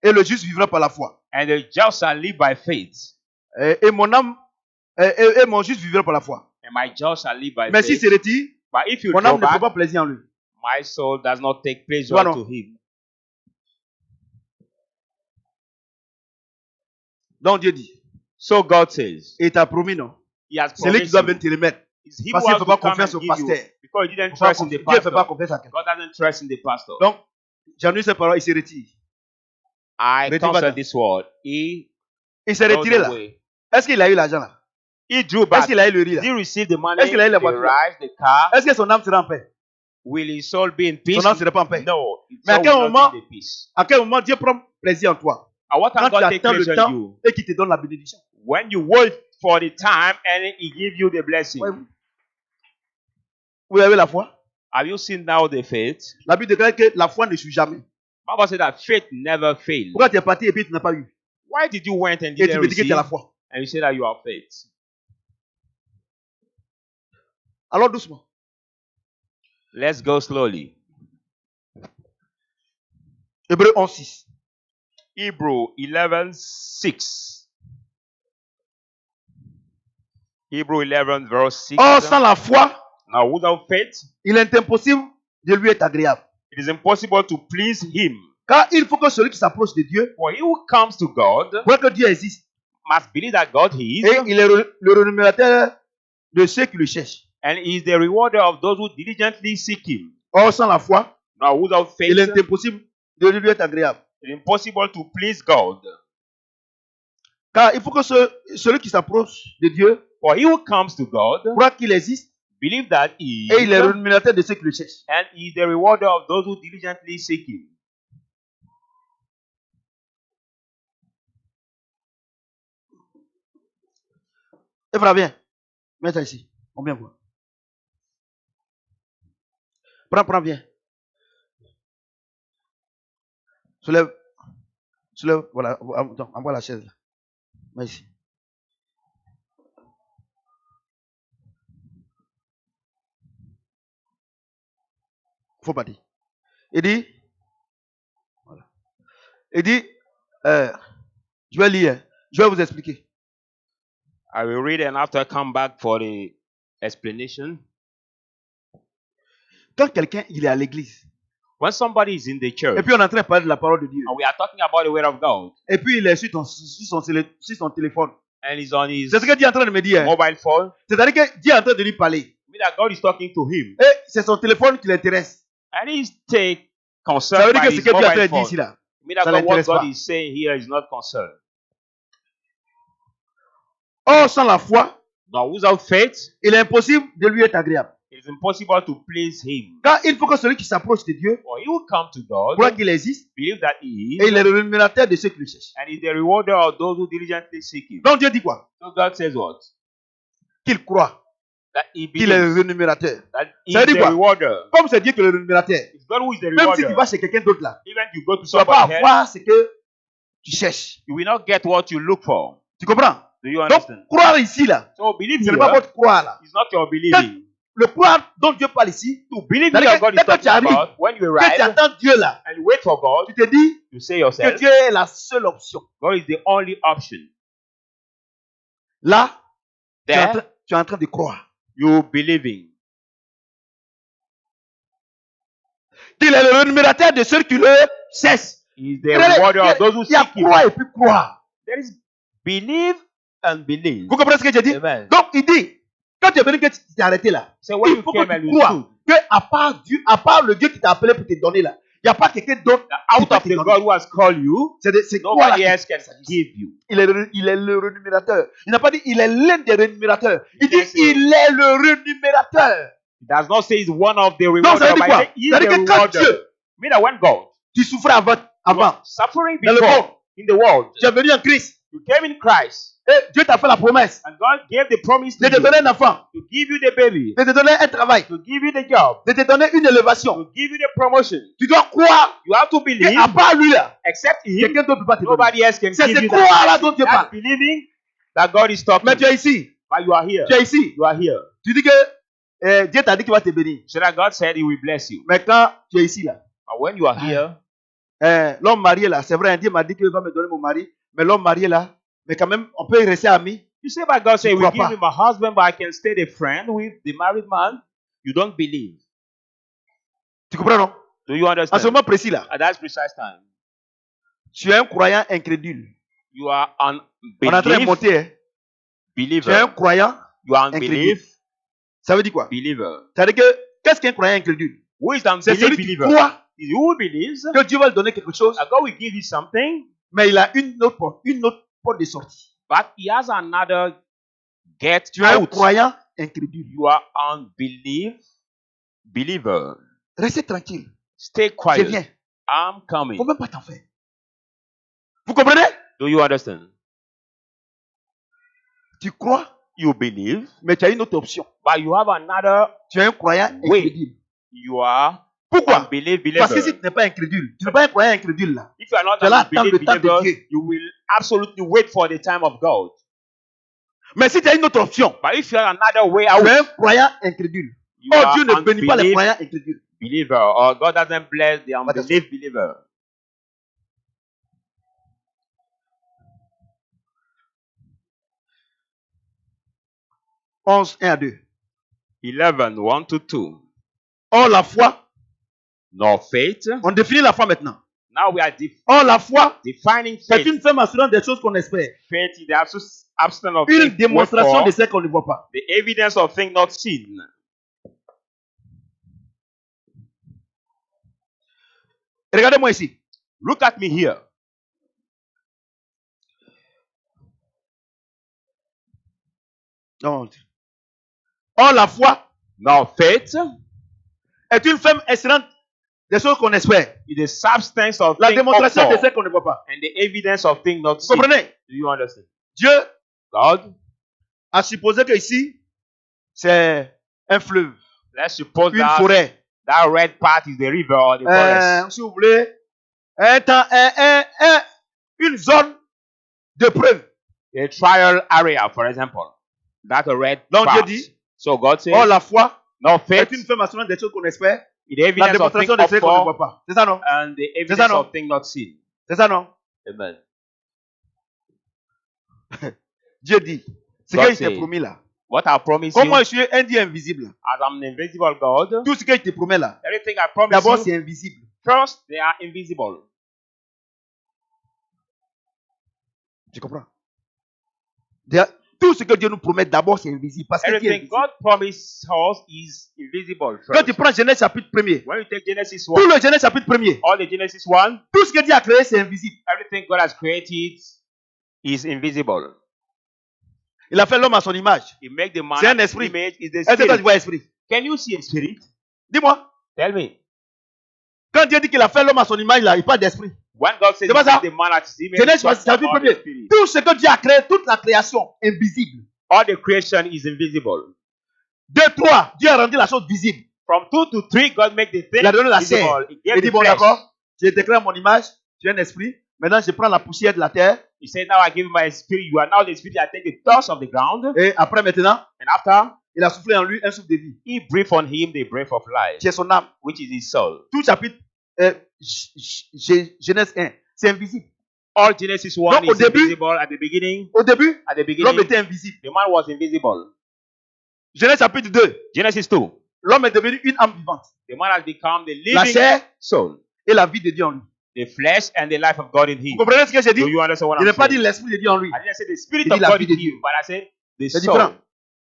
Et le juste vivra par la foi. And the just shall live by faith. Et mon âme, et mon juste vivra par la foi. And my just shall live by Mais s'il faith. se retire, But if you mon draw âme ne prend back, pas plaisir en lui. my soul does not take pleasure Toi, non. to him. Donc Dieu dit, So God says, et t'a promis, non? he has C'est lui qui promised doit you. venir te le mettre. It's him Parce who qu'il has ne fait to pas come confiance and au give you. pasteur. Because he didn't Faut pas trust in the Dieu ne fait pas pastor. confiance à quelqu'un. God doesn't trust in the pastor. Donc, j'annule ces paroles, il se retire. I Retire cancel pas. this word. He Il s'est goes retiré là. away. Est-ce qu'il a eu l'argent là? He drew Est-ce back. qu'il a eu le riz Did he là? receive the money, Est-ce qu'il a eu la the voiture? rice, the car? Est-ce que son âme sera en paix? Will his soul be in peace? Son âme ne sera pas en paix. No. His Mais à soul quel will not moment- be in peace. À quel moment Dieu prend plaisir en toi? At what time Quand tu God take attends le pleasure in temps you? et qu'il te donne la bénédiction. When you wait for the time and he give you the blessing. Ouais. Vous avez la foi? Have you seen now the faith? La Bible déclare que la foi ne suit jamais. Bible said that faith never fails. Pourquoi tu es parti et puis tu n'as pas eu? Why did you went and Et tu didn't me dis que tu receive? as la foi. And you say that you have faith. Alors doucement. Let's go slowly. Hébreu 11:6. Hebrew 11:6. Hebrew 11 verse 6. Or, sans la foi, Now without faith, il est impossible de lui être agréable. it is impossible to please him. Car il faut que celui qui s'approche de Dieu For he who comes to God voit que Dieu existe. must believe that God is, Et il est le rémunérateur de ceux qui le cherchent. and he is the rewarder of those who diligently seek him. Or, sans la foi, Now without faith, il est impossible de lui être agréable. it is impossible to please God. Car il faut que celui qui s'approche de Dieu For he who comes to God croit qu'il existe believe that he et il est le is, rémunérateur de ceux qui le cherchent. and he is the rewarder of those who diligently seek him. Et frère, viens. Mets ça ici. On vient voir. Prends, viens. Soulève. Voilà. Attends, envoie la chaise là. Mets ici. Faut pas dire. Il dit. Voilà. Il dit. Je vais lire. Je vais vous expliquer. I will read and after come back for the explanation. Quand quelqu'un il est à l'église, When somebody is in the church et puis on est en train de parler de la parole de Dieu, and we are talking about the word of God et puis il est sur son téléphone, and he's on his c'est ce que Dieu est en train de me dire. mobile phone, C'est-à-dire que Dieu est en train de lui parler. mean that God is talking to him Et c'est son téléphone qui l'intéresse. and he's take Ça concern veut dire by que ce his que Dieu est en train de mobile dire phone. ici là, Mean that ça what l'intéresse God pas. is saying here is not concerned. Or, sans la foi, Now, without faith, il est impossible de lui être agréable. it is impossible to please him. Car il faut que celui qui s'approche de Dieu, For he will come to God, croit qu'il existe, believe that he et is, il est le rémunérateur de ceux qui le cherchent. and is the rewarder of those who diligently seek him. Donc Dieu dit quoi? So God says what? Qu'il croit That he qu'il est le believes rémunérateur. that he Ça is veut dire the quoi? rewarder. Comme c'est Dieu qui est le rémunérateur, It's God who is the même si rewarder. tu vas chez quelqu'un d'autre là, Even if you go to tu ne vas pas somebody else, avoir ce que tu cherches. you will not get what you look for. Tu comprends? Do you Donc, understand? croire ici là, So believe ce n'est pas here votre croire là. is not your believing. Le croire dont Dieu parle ici, To believe C'est-à-dire here, que God is dès que tu talking arrives, about, when you quand tu arrive attends Dieu là, and you wait for God, tu te dis you say que yourself, Dieu est la seule option. God is the only option. Là, tu es en There, train- tu es en train de croire you believing. qu'il est le rémunérateur de ceux qui le cherchent. He is the rewarder of those who Il y a seek him. croire et puis croire. There is believe and believe. Vous comprenez ce que j'ai dit? Amen. Donc, il dit, quand tu es venu, que tu t'es arrêté là, So when il you faut que came and tu you crois stood, que à part Dieu, à part le Dieu qui t'a appelé pour te donner là, il n'y a pas quelqu'un d'autre. out of the God who has called you, C'est quoi nobody là? else can give you. Il est le rémunérateur. Il n'a pas dit il est l'un des rémunérateurs. Il dit Yes, sir. il est le rémunérateur. It does not say he's one of the Donc, rewarders, ça veut dire but quoi? it is Ça veut the dire que quand rewarder. Dieu, Mean that when God tu souffrais avant, was suffering dans le monde, before in the world, tu es venu en Christ. you came in Christ, Et Dieu t'a fait la promesse and God gave the promise de to te you donner un enfant, to give you the baby, de te donner un travail, to give you the job, de te donner une élévation. to give you the promotion. Tu dois croire You have to believe, qu'à part lui là, except Him, quelqu'un d'autre ne peut pas te donner. nobody else can C'est give ce you croire-là that. dont Dieu That's parle. believing that God is talking. Mais tu es ici. But you are here. Tu es ici. You are here. Tu dis que Dieu t'a dit qu'il va te bénir. So that God said He will bless you. Mais quand tu es ici là, But when you are here, l'homme marié là, c'est vrai, Dieu m'a dit qu'il va me donner mon mari, mais l'homme marié là, mais quand même, on peut y rester amis. you say, but God said, crois will give pas. me my husband, but I can stay the friend with the married man. You don't believe. Tu comprends non? Do you En ce understand? moment précis là, At that precise time, tu es un croyant incrédule. you are On est en train de unbelief monter. Hein. Tu es un believer. croyant. You are incrédule. unbelief Ça veut dire quoi? believer. Ça veut dire que, qu'est-ce qu'un croyant incrédule? Who is C'est unbelief celui qui believer? croit Is who believes que Dieu va lui donner quelque chose, that God will give you something, mais il a une autre porte de sortie. but He has another get Tu es un out. croyant incrédule. You are unbelief believer. Restez tranquille. Stay Je quiet. viens. I'm Il ne coming. faut même pas t'en faire. Vous comprenez? Do you understand? Tu crois, You believe, mais tu as une autre option. but you have another. Tu es un croyant Oui. incrédule. You are Pourquoi? unbelief Parce que si believer. tu n'es pas incrédule, tu n'es pas un croyant incrédule là. If you are not tu vas an attendre unbelief le temps de believer, Dieu. you will absolutely wait for the time of God. Mais si tu as une autre option, But if you have another way tu out, es un croyant incrédule. you Oh, are Dieu ne bénit pas les unbelief croyants incrédules. believer, or God doesn't bless the unbelief believer. « 1 à 2. 11, 1 to 2. Or la foi, No faith. on définit la foi maintenant. Now we are Or la foi, defining c'est faith. une ferme assurance des choses qu'on espère. Faith is the absence of Une things démonstration wherefore de ce qu'on ne voit pas. the evidence of things not seen. Regardez-moi ici. Look at me here. Non. Or la foi Now faith est une ferme assurance des choses qu'on espère. is the substance of La things démonstration hoped de for ce qu'on ne voit pas. and the evidence of things not Vous seen. comprenez? Do you understand? Dieu God, a supposé que ici, c'est un fleuve, let's suppose une forêt. that red part is the river or the forest. Si vous voulez, une zone de preuve. A trial area, for example. That's a red Donc part. Dieu dit, So God says, or la foi no est faith une ferme assurance des choses qu'on espère. is the La evidence of démonstration things de ce hoped qu'on ne for voit pas. C'est ça, non? and the ça, evidence non? of things not seen. C'est ça, non? Amen. Dieu dit, ce God qu'il say, t'a promis là. What I promise Comme you, moi, je suis un Dieu invisible. as I'm an invisible God, Tout ce qu'il te promet là, everything I promise d'abord you c'est invisible. First, they are invisible. Tu comprends? Tout ce que Dieu nous promet d'abord, c'est invisible. Parce que Dieu est Everything invisible. God promised us is invisible Quand tu first. prends Genèse chapitre 1er, When you take Genesis tout 1, le Genèse chapitre 1er, all the Genesis 1, tout ce que Dieu a créé, c'est invisible. everything God has created is invisible. Il a fait l'homme à son image. He made the man C'est un in his esprit. image is the Est-ce que toi tu spirit. vois esprit? Can you see a spirit? Dis-moi. Tell me. Quand Dieu dit qu'il a fait l'homme à son image, là, il parle d'esprit. When God says C'est pas he ça? made the man at his image, Genèse he's talking chapitre about 1er. the spirit. Tout ce que Dieu a créé, toute la création, invisible. All the creation is invisible. 2, 3, Dieu a rendu la chose visible. From 2 to 3, God made the thing Il a donné la visible. chair. He gave Il the dit, bon flesh. d'accord, j'ai déclaré mon image, tu es un esprit. Maintenant, je prends la poussière de la terre. He said, now I give you my spirit. You are now the spirit. I take the dust of the ground. Et après, maintenant, And after, il a soufflé en lui un souffle de vie, he breathed on him the breath of life, qui est son âme. which is his soul. Tout chapitre Genèse 1, c'est invisible. All Genesis 1 Donc, au is début- invisible at the beginning. Au début, At the l'homme beginning, était invisible. the man was invisible. Genèse chapitre 2, Genesis 2, l'homme est devenu une âme vivante. the man has become the La living chair soul, et la vie de Dieu en lui. the flesh and the life of God in Vous him. comprenez ce que j'ai dit? Do you understand what Il I'm n'a pas dit saying? l'esprit de Dieu en lui. I didn't say the spirit Il of dit la God vie in de him, Dieu. but I said the C'est soul différent.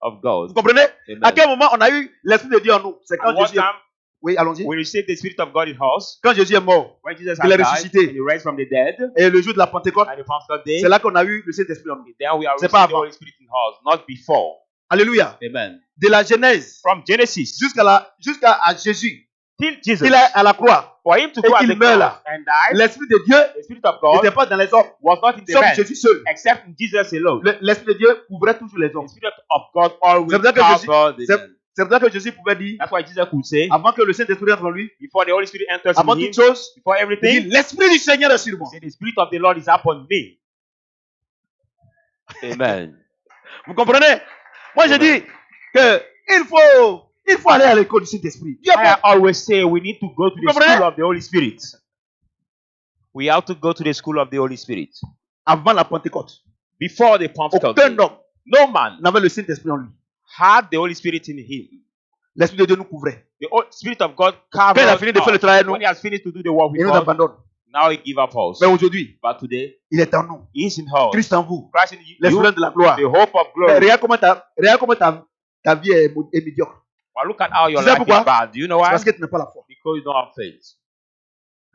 of God. Vous comprenez? Amen. À quel moment on a eu l'esprit de Dieu en nous? C'est quand At what Jésus est... time Oui, allons-y. we received the spirit of God in us, Quand Jésus est mort when Jesus Il est has died ressuscité. and he raised from the dead, et le jour de la Pentecôte, and the Pentecost day, c'est là qu'on a eu le Saint-Esprit en nous. then we are C'est receiving pas the avant. Holy Spirit in us, not before. Alléluia. Amen. De la Genèse From Genesis jusqu'à à Jésus, till Jesus, il est à la croix. for him to Et go at qu'il the meurt cross là. and die, L'Esprit de Dieu the Spirit of God n'était pas dans les hommes, was not in the sauf man, Jésus seul. except in Jesus alone. L'Esprit de Dieu couvrait toujours les hommes. The Spirit of God always C'est pour ça que Jésus- covered the man. C'est pour ça que Jésus pouvait dire, That's why Jesus could say, avant que le Saint-Esprit entre en lui, before the Holy Spirit enters avant in him, toute chose, before il dit, everything, l'Esprit du Seigneur est sur moi. say, the Spirit of the Lord is upon me. Amen. Vous comprenez? Moi, je Amen. dis que il faut aller à l'école du Saint-Esprit. Dieu I always say we need to go to the comprenez? school of the Holy Spirit. We have to go to the school of the Holy Spirit. avant la Pentecôte, Before the Pentecost, aucun homme no man n'avait le Saint-Esprit en lui. had the Holy Spirit in him. L'Esprit de Dieu nous couvrait. The Spirit of God Quand covered il a fini de faire le travail, us. nous, When he has finished to do the work il with nous us, abandonne. now he give up us. Mais aujourd'hui, But today, il est en nous. he is in us. Christ en vous. Christ in you, L'esprit de la gloire. the hope of Mais glory. regarde comment ta vie est médiocre. Well, look at how your Tu sais life pourquoi? is bad. Do you know C'est why? parce que tu n'as pas la foi. Because you don't have faith.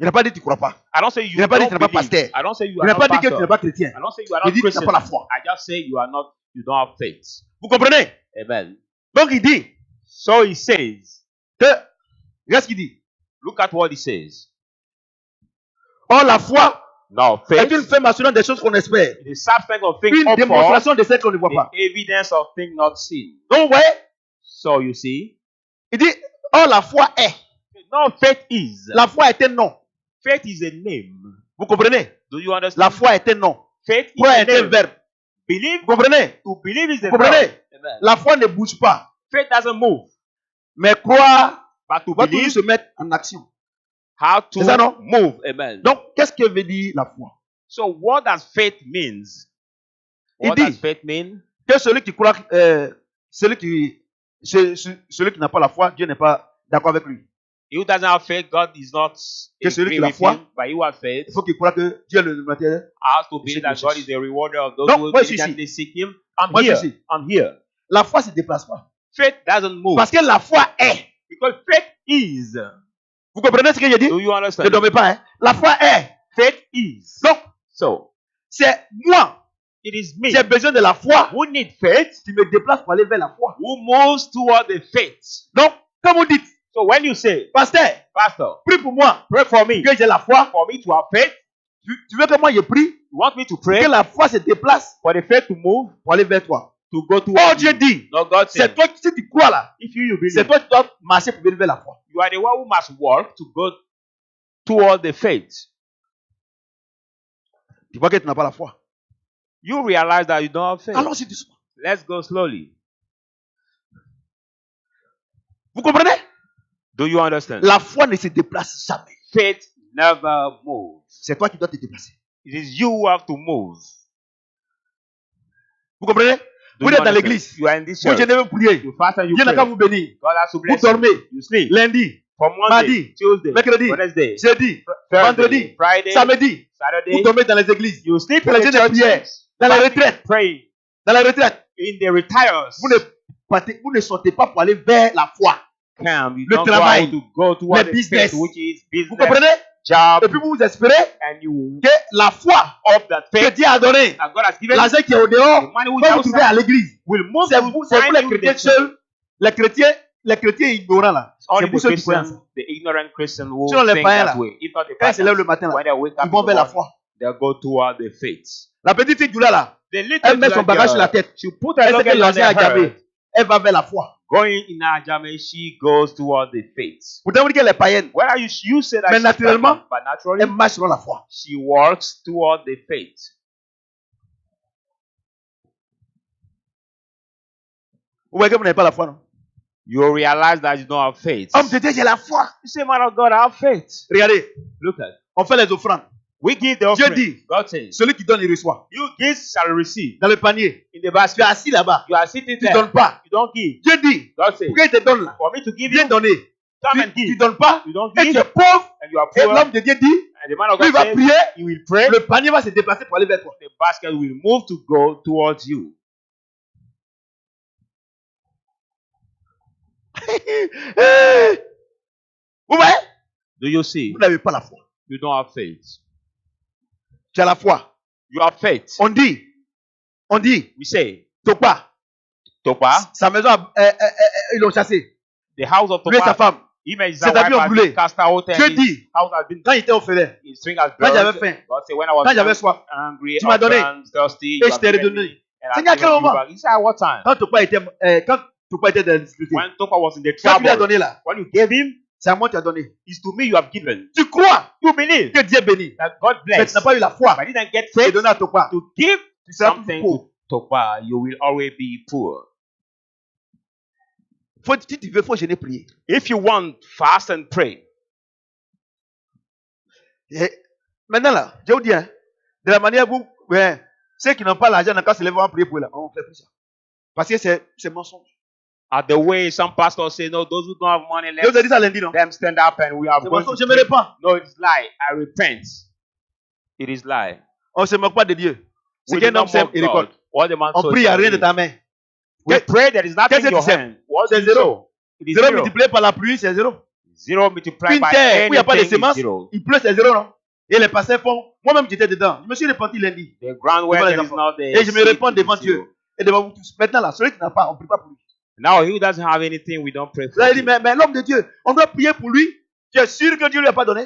Il n'a pas dit que tu ne crois pas. I don't say you Il n'a pas dit don't que tu n'es pas believe. pasteur. I don't say you Il are n'a not pas dit que tu pastor. n'es pas chrétien. I don't say you are Il not dit que tu n'as Christian. pas la foi. I just say you don't have faith. Vous comprenez? Amen. Donc il dit So he says, que, regarde ce qu'il dit. look at what he says. Or la foi Now, est faith une ferme assurance des choses qu'on espère. is the substance of things Une hoped for, démonstration de celles qu'on ne voit pas. the evidence of things not seen. Donc vous voyez, So you see, il dit, or la foi est. no, faith is. La foi est un nom. Faith is a name. Vous comprenez? Do you understand? La foi est un nom. Faith is Foi a est un name. verbe. Believe, Vous comprenez? to believe is a Vous comprenez? verb. Amen. La foi ne bouge pas. Faith doesn't move, Mais croire but to va toujours believe, se mettre en action. how to C'est ça, non? move. Amen. Donc, qu'est-ce que veut dire la foi? So what does faith means? Il What dit- does faith mean? Que celui qui croit, celui qui n'a pas la foi, Dieu n'est pas d'accord avec lui. He who doesn't have faith, God is not Que celui agree qui a with foi, him, but he who has faith Il faut qu'il croit que Dieu est le nominateur. has to believe seek that Jesus. God is the rewarder of those Donc, who moi, je suis diligently seek him. I'm Moi, je here. suis ici. I'm here. La foi ne se déplace pas. Faith doesn't move. Parce que la foi est. Because faith is. Vous comprenez ce que j'ai dit? Do you Ne understand? dormez pas. Hein? La foi est. Faith is. Donc, So, c'est moi. it is me J'ai besoin de la foi. who need faith, Tu me déplaces pour aller vers la foi. who moves toward the faith. Donc, comme vous dites, So when you say, pasteur, Pastor, prie pour moi. pray for me, Que j'ai la foi. for me to have faith, Tu veux que moi je prie? you want me to pray Que la foi se déplace for the faith to move, pour aller vers toi. to go to Oh, Dieu dit, No, God c'est said, toi, si tu crois là, if you c'est believe, toi qui dois marcher pour aller vers la foi. you are the one who must work to go toward the faith. Tu vois que tu n'as pas la foi. You realize that you don't have faith. Allons-y doucement. Let's go slowly. Vous comprenez? Do you understand? La foi ne se déplace jamais. Faith never moves. C'est toi qui dois te déplacer. It is you who have to move. Vous comprenez? Do Vous you êtes dans understand? l'église. You are in this Vous church. devez prier. You fast and you Dieu n'a qu'à pray. vous bénir. God has to Vous bless you. dormez. You sleep. Lundi, From Monday, mardi, Tuesday, mercredi, Wednesday, jeudi, Thursday, vendredi, Friday, samedi, Saturday, vous dormez dans les églises, you sleep Pour in les the gens de prière, churches, dans les fasting, retraites, praying, dans les retraites. in the retires. Vous ne sortez pas pour aller vers la foi, Camp, you le don't travail, go toward le the business. faith, which is Vous business, comprenez? job, Et puis vous espérez and you que la foi of that que faith Dieu a donnée, that God has given you, l'argent qui est au the dehors, money which va is vous trouver à outside l'église. will move C'est to vous find les you chrétiens the seuls, les chrétiens ignorants là. only C'est pour the ceux qui croient Christians, ça. the ignorant Christians who Sinon, les think païens, that là, way. If not the Quand ils se lèvent le pagans, matin là, when they wake up ils vont in vers the la morning, foi. they'll go toward the faith. La petite fille Dula là, The little elle met son bagage sur la girl, tête. she put her Elle sait que luggage on l'argent a her gardé. head. Elle va vers la foi. Going in Ajame, she goes toward the faith. Pourtant, vous dites qu'elle est païenne. Where are you say that Mais she's naturellement, pagan, but naturally, Elle marche sur la foi. she works toward the faith. Vous voyez que vous n'avez pas la foi, non? You realize that you don't have faith. Homme de Dieu, j'ai la foi. You say, man of God, I have faith. Regardez, Look at it. on fait les offrandes. We give the Dieu offering. dit, God says, celui qui donne, il reçoit. you give shall receive. Dans le panier, In the tu es basket, assis là-bas. you are sitting Tu ne there. donnes pas. You don't give. Dieu dit, God says, pourquoi il te donne là? for me to give Viens you, donner. come and Tu ne give. donnes pas. You don't Et give, tu es pauvre. and you are Et poor. l'homme de Dieu dit, And the man of lui God va says, prier. he will pray. Le panier va se déplacer pour aller vers toi. The basket will move to go towards you. Vous voyez? Do you see? Vous n'avez pas la foi. You don't have faith. Tu as la foi. You have faith. On dit, We say, Topa, Topa, sa maison, ils l'ont chassé. the house of Lui et sa Topa, femme. him and his Ses wife habits ont has brûlé. been cast out and Dieu his dit, house has been, quand il était au feu, his string has quand j'avais burned. faim, God said, when I was quand j'avais soif, hungry, tu m'as donné. orphan, thirsty, Et you je have t'ai given redonné. me, and C'est I've à quel given you moment? back. He said, at what time? Quand Topa était dans la difficulté, When Topa was in the quand tu lui as trouble, donné là, when you gave him, c'est à moi que tu as donné. it's to me you have given. Tu crois You believe que Dieu bénit, that God mais bless. tu n'as pas eu la foi. But you didn't get Tu faith donné à Topa. to give Tu seras something toujours pauvre. to Topa, you will always be poor. Si tu veux, il faut gêner prier. If you want, fast and pray. Et maintenant là, je vous dis, hein, de la manière où ceux qui n'ont pas l'argent n'ont qu'à se lever en prier pour eux là. On fait plus ça. Parce que c'est mensonge. At the way some pastors say, no, those who don't have money, Je vous ai let dit ça lundi, non? them stand up and we are C'est going mensonge. to Je me pray. répands. No, it's lie. I repent. It is lie. On ne se moque pas de Dieu. Ce We do qu'un homme not sème, mock il God. récolte. What the man On sows prie, il n'y a shall rien de reap. ta main. We pray, there is nothing in Qu'est-ce your que tu hand. What C'est do you zéro. sow? It is Zéro zero. multiplié par la pluie, c'est zéro. Zero multiplied Une by terre où il n'y a pas de anything is semences, zero. il pleut, c'est zéro, non? Et les pasteurs font. Moi-même, j'étais dedans. Je me suis repenti lundi. The ground where Devant les there is enfants. not the Et je me seed répands is devant zero. Dieu. Et devant vous tous. Maintenant, là, celui qui n'a pas, on ne prie pas pour lui. Now he who doesn't have anything, we don't pray Vous for avez dit, him. mais l'homme de Dieu, on doit prier pour lui. Tu es sûr que Dieu ne lui a pas donné?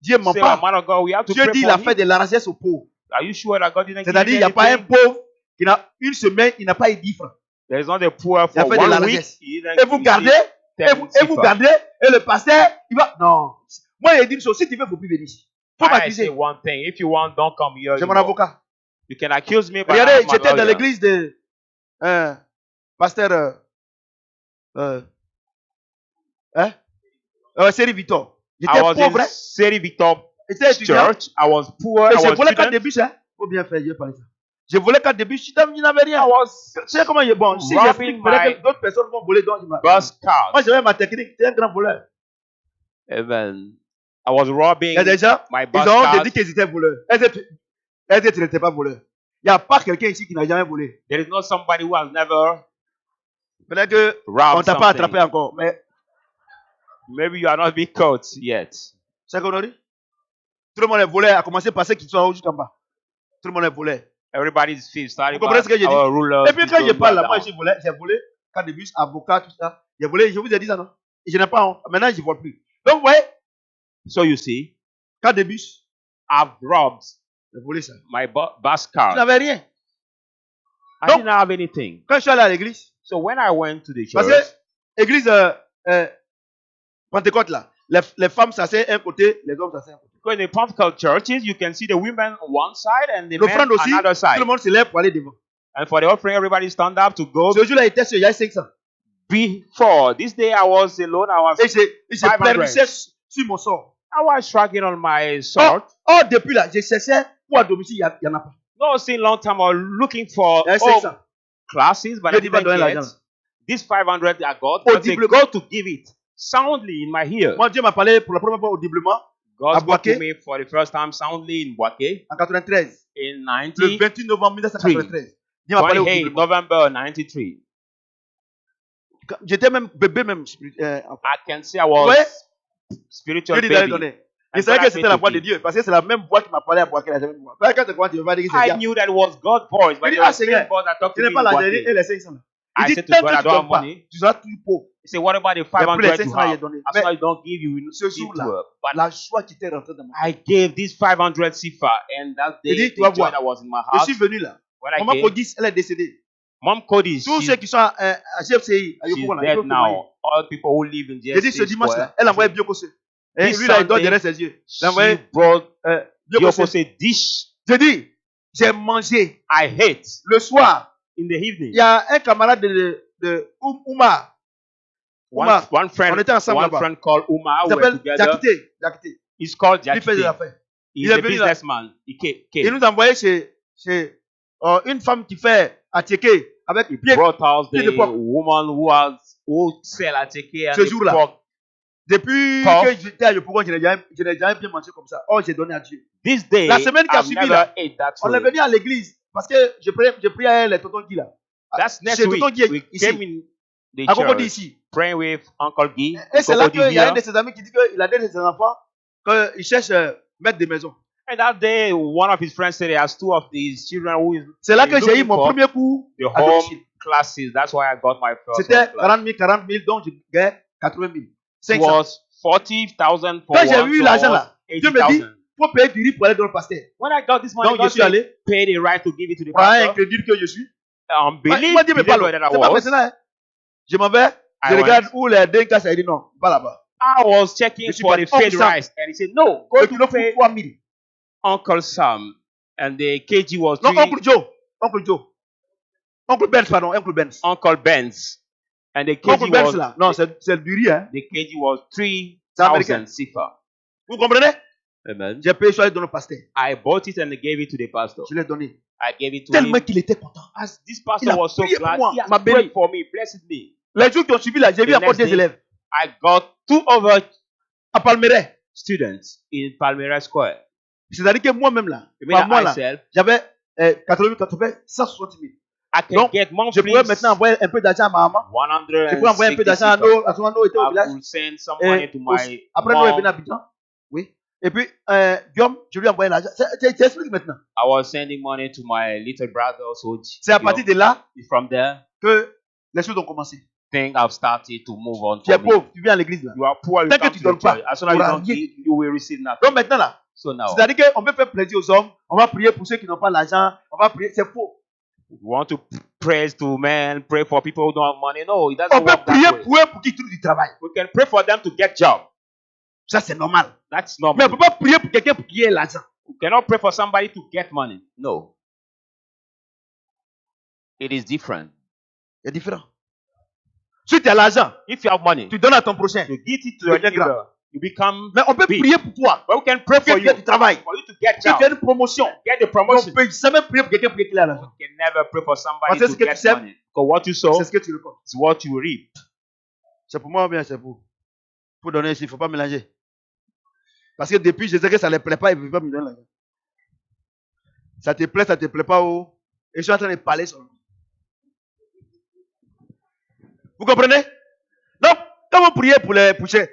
Dieu ne ment Say, pas. man of God, we have to Dieu pray dit, il for a fait him. de la richesse aux pauvres. Are you sure that God didn't give C'est-à-dire, il you n'y a pas un anything? pauvre qui n'a une semaine, il n'a pas eu 10 francs. There is not a poor Il a for fait de la 1 week. richesse. He didn't Et vous give gardez, you et vous 10 gardez, et le pasteur, il va. Non. Moi, il dit une chose, si tu veux, il ne faut plus venir ici. Il faut I say m'accuser. one thing. If you want, don't come here. J'ai mon You avocat. can accuse me, but Regardez, I'm a j'étais dans lawyer. l'église de pasteur Série Victor. J'étais I was pauvre, in hein. Seri Victor J'étais étudiant. Church. I was poor. Et I je was volais 4 student. début, hein. Faut bien faire, je vais parler ça. Je volais 4 début, je n'avais rien. I was Tu sais comment il est bon. Si robbing j'explique, peut-être my que d'autres personnes vont voler. Donc, bus cars. moi, j'avais ma technique. J'étais un grand voleur. Amen. I was robbing Il y a des gens, my bus ils ont cars. dit qu'ils étaient voleurs. Est-ce que tu n'étais pas voleur? Il n'y a pas quelqu'un ici qui n'a jamais volé. There is not somebody who has never Peut-être que on robbed ne t'a pas attrapé something. encore. Mais Maybe you are not being caught yet. c'est ce qu'on a dit. Tout le monde est voleur, à commencer par ceux qui sont en haut jusqu'en bas. Tout le monde est voleur. Everybody's feet starting Vous comprenez ce que je dis? our rulers. Et puis quand je parle là, moi down. j'ai volé, quand début, avocat, tout ça. J'ai volé, je vous ai dit ça, non? Et je n'ai pas honte. Maintenant, je ne vole plus. Donc, vous voyez, So you see, quand début, I've robbed j'ai volé ça. my bus Je car. n'avais rien. I Donc- didn't have anything. Quand je suis allé à l'église, So when I went to the parce church, que l'église Pentecôte là, les femmes s'asseyent un côté, les hommes s'asseyent un côté. because in the Pentecostal churches, you can see the women on one side and the men L'offrande on aussi, another tout side. le monde se lève pour aller devant. And for the offering, everybody stand up to go. Ce jour-là, il était sûr, il y a 500. Before this day, I was alone. I was Et je 500. pleurissais sur mon sort. I was struggling on my sword. Oh, depuis là, je cherchais pour à domicile, il n'y en a pas. No, since long time I was looking for Il y a home 500. classes, but Dieu I dit, va didn't donner get. l'argent. This 500 I got, but they Audiblement. go to give it. soundly in my ear. Moi, Dieu m'a parlé pour la première fois audiblement God à spoke to Boaké me for the first time soundly in Boaké en 93. in Le 28 novembre 1993. Dieu m'a parlé 28 audiblement. November 93. J'étais même bébé même. I can say I was Ouais. spiritual Dieu dit d'aller baby. donner. And Je savais God que asked me c'était la to voix de give. Dieu. Parce que c'est la même voix qui m'a parlé à Boaké. La même voix. Quand tu crois, tu vas dire que c'est I Dieu. knew that it was God's voice, but Il dit, it was ah the same Seigneur, voice that talked tu to n'es me pas in l'argent et Boaké. les 500 là. Il I dit, said to tant God, que I tu don't donnes have pas, money. tu seras toujours pauvre. He said, what about the Il y a plus les 500 you 500 là, il have? est donné. As Mais long as you don't give, you will ce give to jour-là, her. But la joie qui était rentrée dans mon I gave this 500 sifa, and that Il day, dit, tu vas the joy voir. that was in my Je heart, suis venu là. when I Maman came, Kodis, elle est décédée. Mom Cody, Tous she's ceux qui sont à GFCI, à she's Yopougon, là, ils peuvent dead témoigner. now. All people who live in J'ai dit ce GSC dimanche Square, là, elle a envoyé Biokose. Et This lui là, il dort Sunday, derrière ses yeux. Il a she envoyé brought Biokose. Yokose dish J'ai dit, j'ai mangé. I hate Le soir, in the il evening. y a un camarade de Oumar. Oumar. One friend, On était ensemble one là-bas. friend called Uma, Il we were s'appelle together. Jakité. Jakité. He's called Il fait des Jakite. affaires. He's Il est a venu là. businessman. He Il came. nous a envoyé chez une femme qui fait à Tchéké avec He pied brought us pied de the porc. woman who sell at Teke and Ce the jour-là. pork. Depuis Porc. que j'étais à Yopougon, je n'ai jamais bien mangé comme ça. Oh, j'ai donné à Dieu. This day, La semaine qui a I've suivi, never là, ate that On est food. venu à l'église parce que j'ai pris à les tonton Guy là. That's next Chez week. tonton Guy We ici. came in the À Cocody church ici. praying with Uncle Guy. Et c'est là Cocody qu'il y a un here. de ses amis qui dit qu'il a donné ses enfants qu'il cherche maître de maison. And that day, one of his friends said he has two of these children who is C'est là que j'ai eu looking mon for premier coup the à home domicile. classes. That's why I got my first C'était home class. 40 000, donc je gagne 80 000. It 500. was 40,000 for Quand j'ai one, eu so l'argent là, Dieu me dit, 80,000. il faut payer du riz pour aller dans le pasteur. When I got this money, Donc je God suis said, allé, pay the right to give it to the pour un pastor. incrédule que je suis. Believe Moi, Dieu me parle. believer that I C'est pas was. maintenant. Hein. Je m'en vais, je I regarde went. où les DNK, ça dit non, pas là-bas. I was checking Je suis for the parti. faith Uncle Sam. rice, and he said, no, go Le to kilo coûte pay 3 000. Uncle Sam. And the kg was Non, 3, Oncle Joe. Oncle Joe. Oncle Benz, pardon, Oncle Benz. Uncle Benz. And the Oncle kg Benz was, là. Non, c'est du riz, hein. the kg was C'est américain. 3,000 sifa. Vous comprenez? Amen. J'ai payé, je suis allé donner au pasteur. I bought it and I gave it to the pastor. Je l'ai donné. I gave it to Tellement him. qu'il était content. As this Il pastor a was so prié pour glad, moi, he has m'a béni. prayed for me, blessed me. Les jours qui ont suivi là, j'ai The vu encore next des day, élèves I got 2 other à Palmeret. students in Palmyra Square. C'est-à-dire que moi-même là, You mean par mois là, myself, j'avais 160 000. I can Donc, get Je monthly pourrais maintenant envoyer un peu d'argent à ma maman. Je pourrais envoyer un peu 160 d'argent à sifa. nos, à son était au I village. will send some Et money to aussi, my après, nous, est venu à mom. Abidjan. Oui. Et puis, Guillaume, je lui ai envoyé l'argent. T'expliques maintenant. I was sending money to my little brother also. C'est à partir de là From there, que les choses ont commencé. things have started to move on Tu es for me. pauvre, tu viens à l'église là. You are poor, you Tant que come tu to donnes the pas, church. As soon as tu you auras don't rien. give, you will receive nothing. Donc maintenant là, So now, c'est-à-dire qu'on peut faire plaisir aux hommes, on va prier pour ceux qui n'ont pas l'argent, on va prier, c'est faux. you want to praise to men, pray for people who don't have money. No, it doesn't On peut work prier that way. pour eux pour qu'ils trouvent du travail. We can pray for them to get job. Ça c'est normal. That's Mais on normal. ne peut pas prier pour quelqu'un pour qu'il ait l'argent. We cannot pray for somebody to get money. No. It is different. C'est différent. Si tu as l'argent, If you have money, tu donnes à ton prochain. you give it to Tu your deviens grand. neighbor. You become Mais on peut big. prier pour toi. But we can pray Pour for que tu aies you. du travail. For you to get Pour que job. tu aies une promotion. Get the Mais on promotion. ne peut jamais prier pour quelqu'un pour qu'il ait l'argent. You can never pray for somebody Parce que to ce que tu get sèmes, money. Because what you sow C'est ce que tu récoltes. is what you reap. C'est pour moi ou bien c'est pour donner ici. Il ne faut pas mélanger. Parce que depuis, je sais que ça ne les plaît pas, ils ne veulent pas me donner l'argent. Ça te plaît pas. Oh. Et je suis en train de parler sur le. Vous comprenez? Donc, quand vous priez pour les poussés,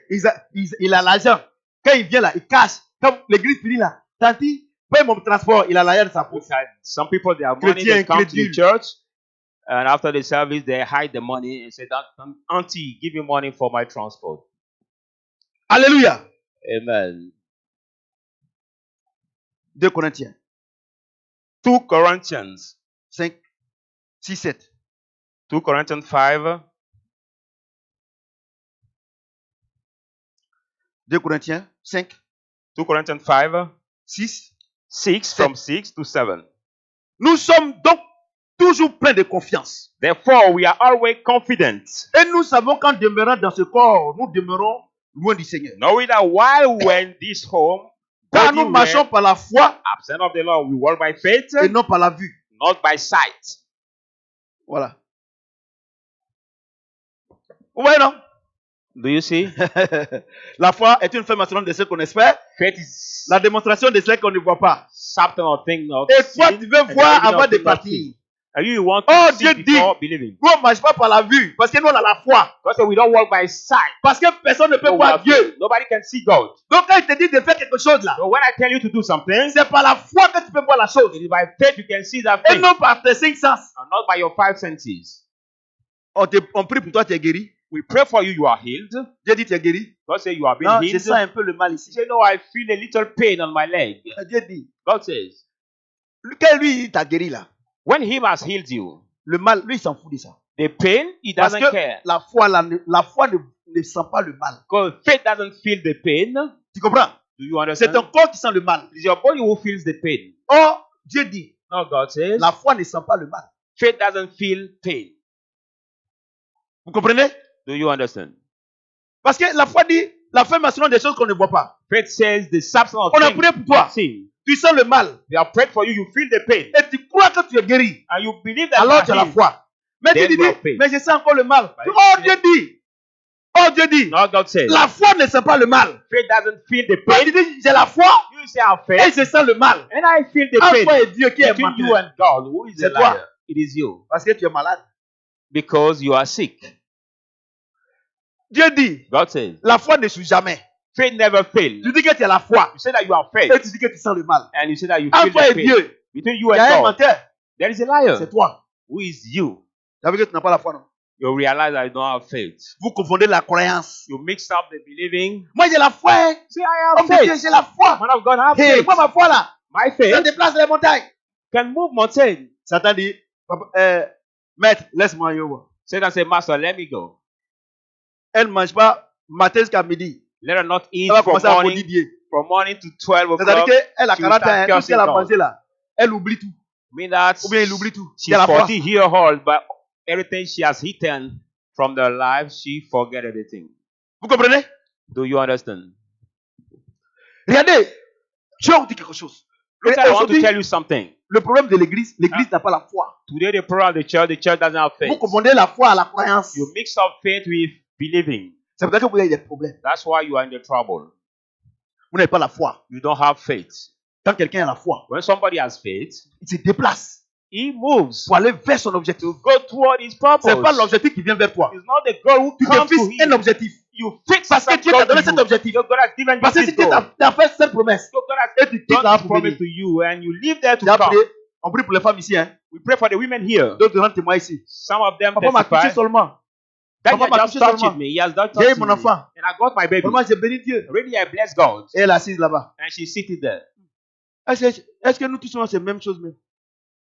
il a l'argent. Quand il vient là, il cache. Quand l'église finit là, tanti, paye mon transport, il a l'argent de sa poche. Some people, they have money, Chrétien, they come to the crédule. church, and after the service, they hide the money and say, Auntie, give me money for my transport. Alléluia. Amen. 2 Corinthiens 2 Corinthians. 5, 6, 7. 2 Corinthians 5. 2 Corinthiens 5, 2 Corinthians 5. 6. 6 from 6 to 7. Nous sommes donc toujours pleins de confiance. Therefore, we are always confident, Et nous savons qu'en demeurant dans ce corps, nous demeurons loin du Seigneur. knowing that while we're in this home, Car body nous marchons we're par la foi absent of the Lord, we walk by faith, et non par la vue. not by sight. Voilà. Vous voyez, non? Do you see? La foi est une affirmation de ce qu'on espère, Faith is la démonstration de ce qu'on ne voit pas. something or thing of Et toi, sin, tu veux and the voir evidence avant of de thing not partir. seen. And you want to Oh, see Dieu dit, before believing. nous on ne marche pas par la vue, parce que nous on a la foi. Because we don't walk by sight. Parce que personne ne peut No, we voir have Dieu. faith. Nobody can see God. Donc quand il te dit de faire quelque chose là, So when I tell you to do something, c'est par la foi que tu peux voir la chose. it is by faith you can see that Et thing, non par tes 5 sens. and not by your 5 senses. On prie pour toi, tu es guéri. We pray for you, you are healed. Dieu dit tu es guéri. God say you are being Non, je healed. sens un peu le mal You ici. say, no, I feel a little pain on my leg. Dieu dit, God says, quand lui il t'a guéri là, when Him has healed you, le mal, lui il s'en fout de ça. the pain, He Parce doesn't que care. la foi, la foi ne sent pas le mal. Because faith doesn't feel the pain. Tu comprends? Do you C'est understand? ton corps qui sent le mal. It is your body who feels the pain. Or, Dieu dit, No, God says, la foi ne sent pas le mal. faith doesn't feel pain. Vous comprenez? Do you understand? Parce que la foi dit l'affirmation des choses qu'on ne voit pas. Faith says the substance of On a things prié pour toi. not seen. Tu sens le mal They have prayed for you, you feel the pain. et tu crois que tu es guéri. And you believe that Alors you tu as are la healed. foi. Mais tu Then dis, you have faith. mais je sens encore le mal. But Oh you- Dieu dit, oh Dieu dit, No, God says, la foi ne sent pas le mal. faith doesn't feel the Toi pain. tu dis, j'ai la foi You say I have et faith, je sens le mal. and I feel the Entre toi pain. et Dieu qui est Between you menteur. and God, who is a C'est toi. liar? It is you. Parce que tu es malade. Because you are sick. Dieu dit, God says, la foi ne suit jamais. faith never fails. Tu dis que tu as la foi You say that you have et faith, tu dis que tu sens le mal. and you say that you Entre feel toi the et pain. Dieu, Between you il y a un and God, menteur. there is a liar. C'est toi. Who is you? Ça veut dire que tu n'as pas la foi, non? You realize that you don't have faith. Vous confondez la croyance. You mix up the believing. Moi j'ai la foi. Hein. Say, I Homme have de Dieu, faith. j'ai la foi. Man of God, have Hey, faith. moi ma foi là, My ça faith déplace les montagnes. can move mountain. Satan dit, maître, laisse-moi y voir. Satan say, Master, let me go. Elle ne mange pas matin jusqu'à midi. Let her not eat Elle va from commencer à maudire Dieu. morning to 12 C'est-à-dire o'clock. qu'elle a she will 40 ans, start hein, tout ce qu'elle a cursing mangé là, elle oublie tout. Mean that Ou bien elle oublie tout. she's C'est la foi. 40 years old, but everything she has eaten from their life, she forget everything. Vous comprenez? Do you understand? Regardez, je vais vous dire quelque chose. Look, I want to Aujourd'hui, tell you something. le problème de l'église, l'église n'a pas la foi. Today, the problem of the church doesn't have Vous faith. confondez la foi à la croyance. You mix up faith with believing. C'est pour ça que vous avez des problèmes. That's why you are in the trouble. Vous n'avez pas la foi. You don't have faith. Quand quelqu'un a la foi, When somebody has faith, il se déplace he moves pour aller vers son objectif. to go toward his purpose. Ce n'est pas l'objectif qui vient vers toi. It's not the goal who Tu te comes to fixes un him. objectif. You fix Parce que that Dieu goal t'a donné to cet you. objectif. God has given you Parce que this si Dieu goal. t'a fait cette promesse, So God has et tu quittes done là this pour promise venir. to you, and you live there to J'ai come. appelé, on prie pour les femmes ici. Hein. We pray for the women here. D'autres rendent témoin ici. Some of them Papa m'a touché testify. seulement. That Papa he m'a just touché touched seulement. me. He has done J'ai eu touched mon me. enfant. And I got my baby. Vraiment, j'ai béni Dieu. Really, I bless God. Et elle est assise là-bas. And she's seated there. Est-ce que nous tous sommes ces mêmes choses même?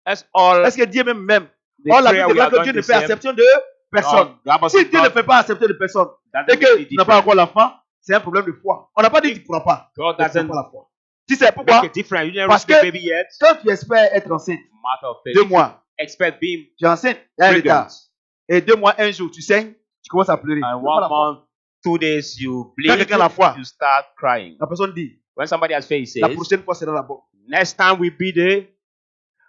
That's all. Est-ce que Dieu même? The Oh, la prayer Bible we are déclare que going Dieu ne to fait say. acception de personne. Si Dieu ne fait pas accepter de personne et que tu n'as pas encore l'enfant, c'est un problème de foi. On n'a pas dit que tu ne crois pas. God Mais tu n'as doesn't pas la foi. Tu sais pourquoi? make a difference. You didn't Parce receive que- the baby yet. Quand tu espères être enceinte, Matter of faith. 2 mois, Expect being tu es enceinte, il y a un pregnant. retard. Et 2 mois, 1 jour, tu saignes, tu commences à pleurer. Tu And n'as pas 1 la foi. month, 2 days, you Quand bleed. quelqu'un a la foi, You start crying. la personne dit, When somebody has faith, he la says, prochaine fois sera la bonne. next time we be there,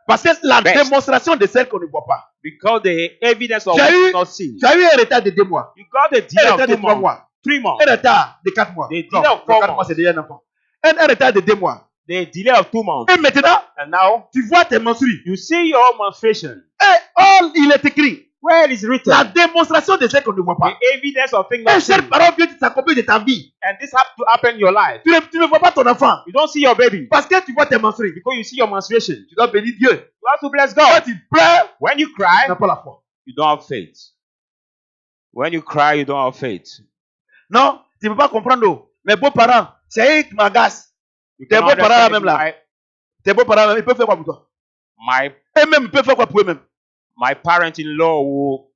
Parce que la Best. démonstration de celle qu'on ne voit pas. because the evidence of Tu as what eu- is not seen. Tu as eu un retard de 2 mois, You got the un delay retard of de 2 3 months, mois, 3 months, un retard de 4 mois. Des Non, délais of 4 4 mois, mois. c'est déjà un enfant. Un retard de 2 mois. the delay of 2 months. Et maintenant, And now, tu vois tes menstrues. you see your menstruation. Et all, il est écrit. Where it is written, La démonstration de ce qu'on ne voit pas. the evidence of things Et not cette seen. parole vient de s'accomplir de ta vie. And this has to happen in your life. Tu ne vois pas ton enfant. You don't see your baby Parce que tu vois tes menstrues. because you see your menstruation. Tu dois bénir Dieu. You have to bless Quand God. tu pleures, When you tu cry, n'as pas la foi. you don't have faith. When you cry, you don't have faith. Non, tu ne peux pas comprendre. Oh. Mes beaux-parents, c'est eux qui m'agacent. You Tes cannot beaux-parents understand même là. it. Tes beaux-parents, ils peuvent faire quoi pour toi? My Eux-mêmes, ils peuvent faire quoi pour eux-mêmes? my parent-in-law will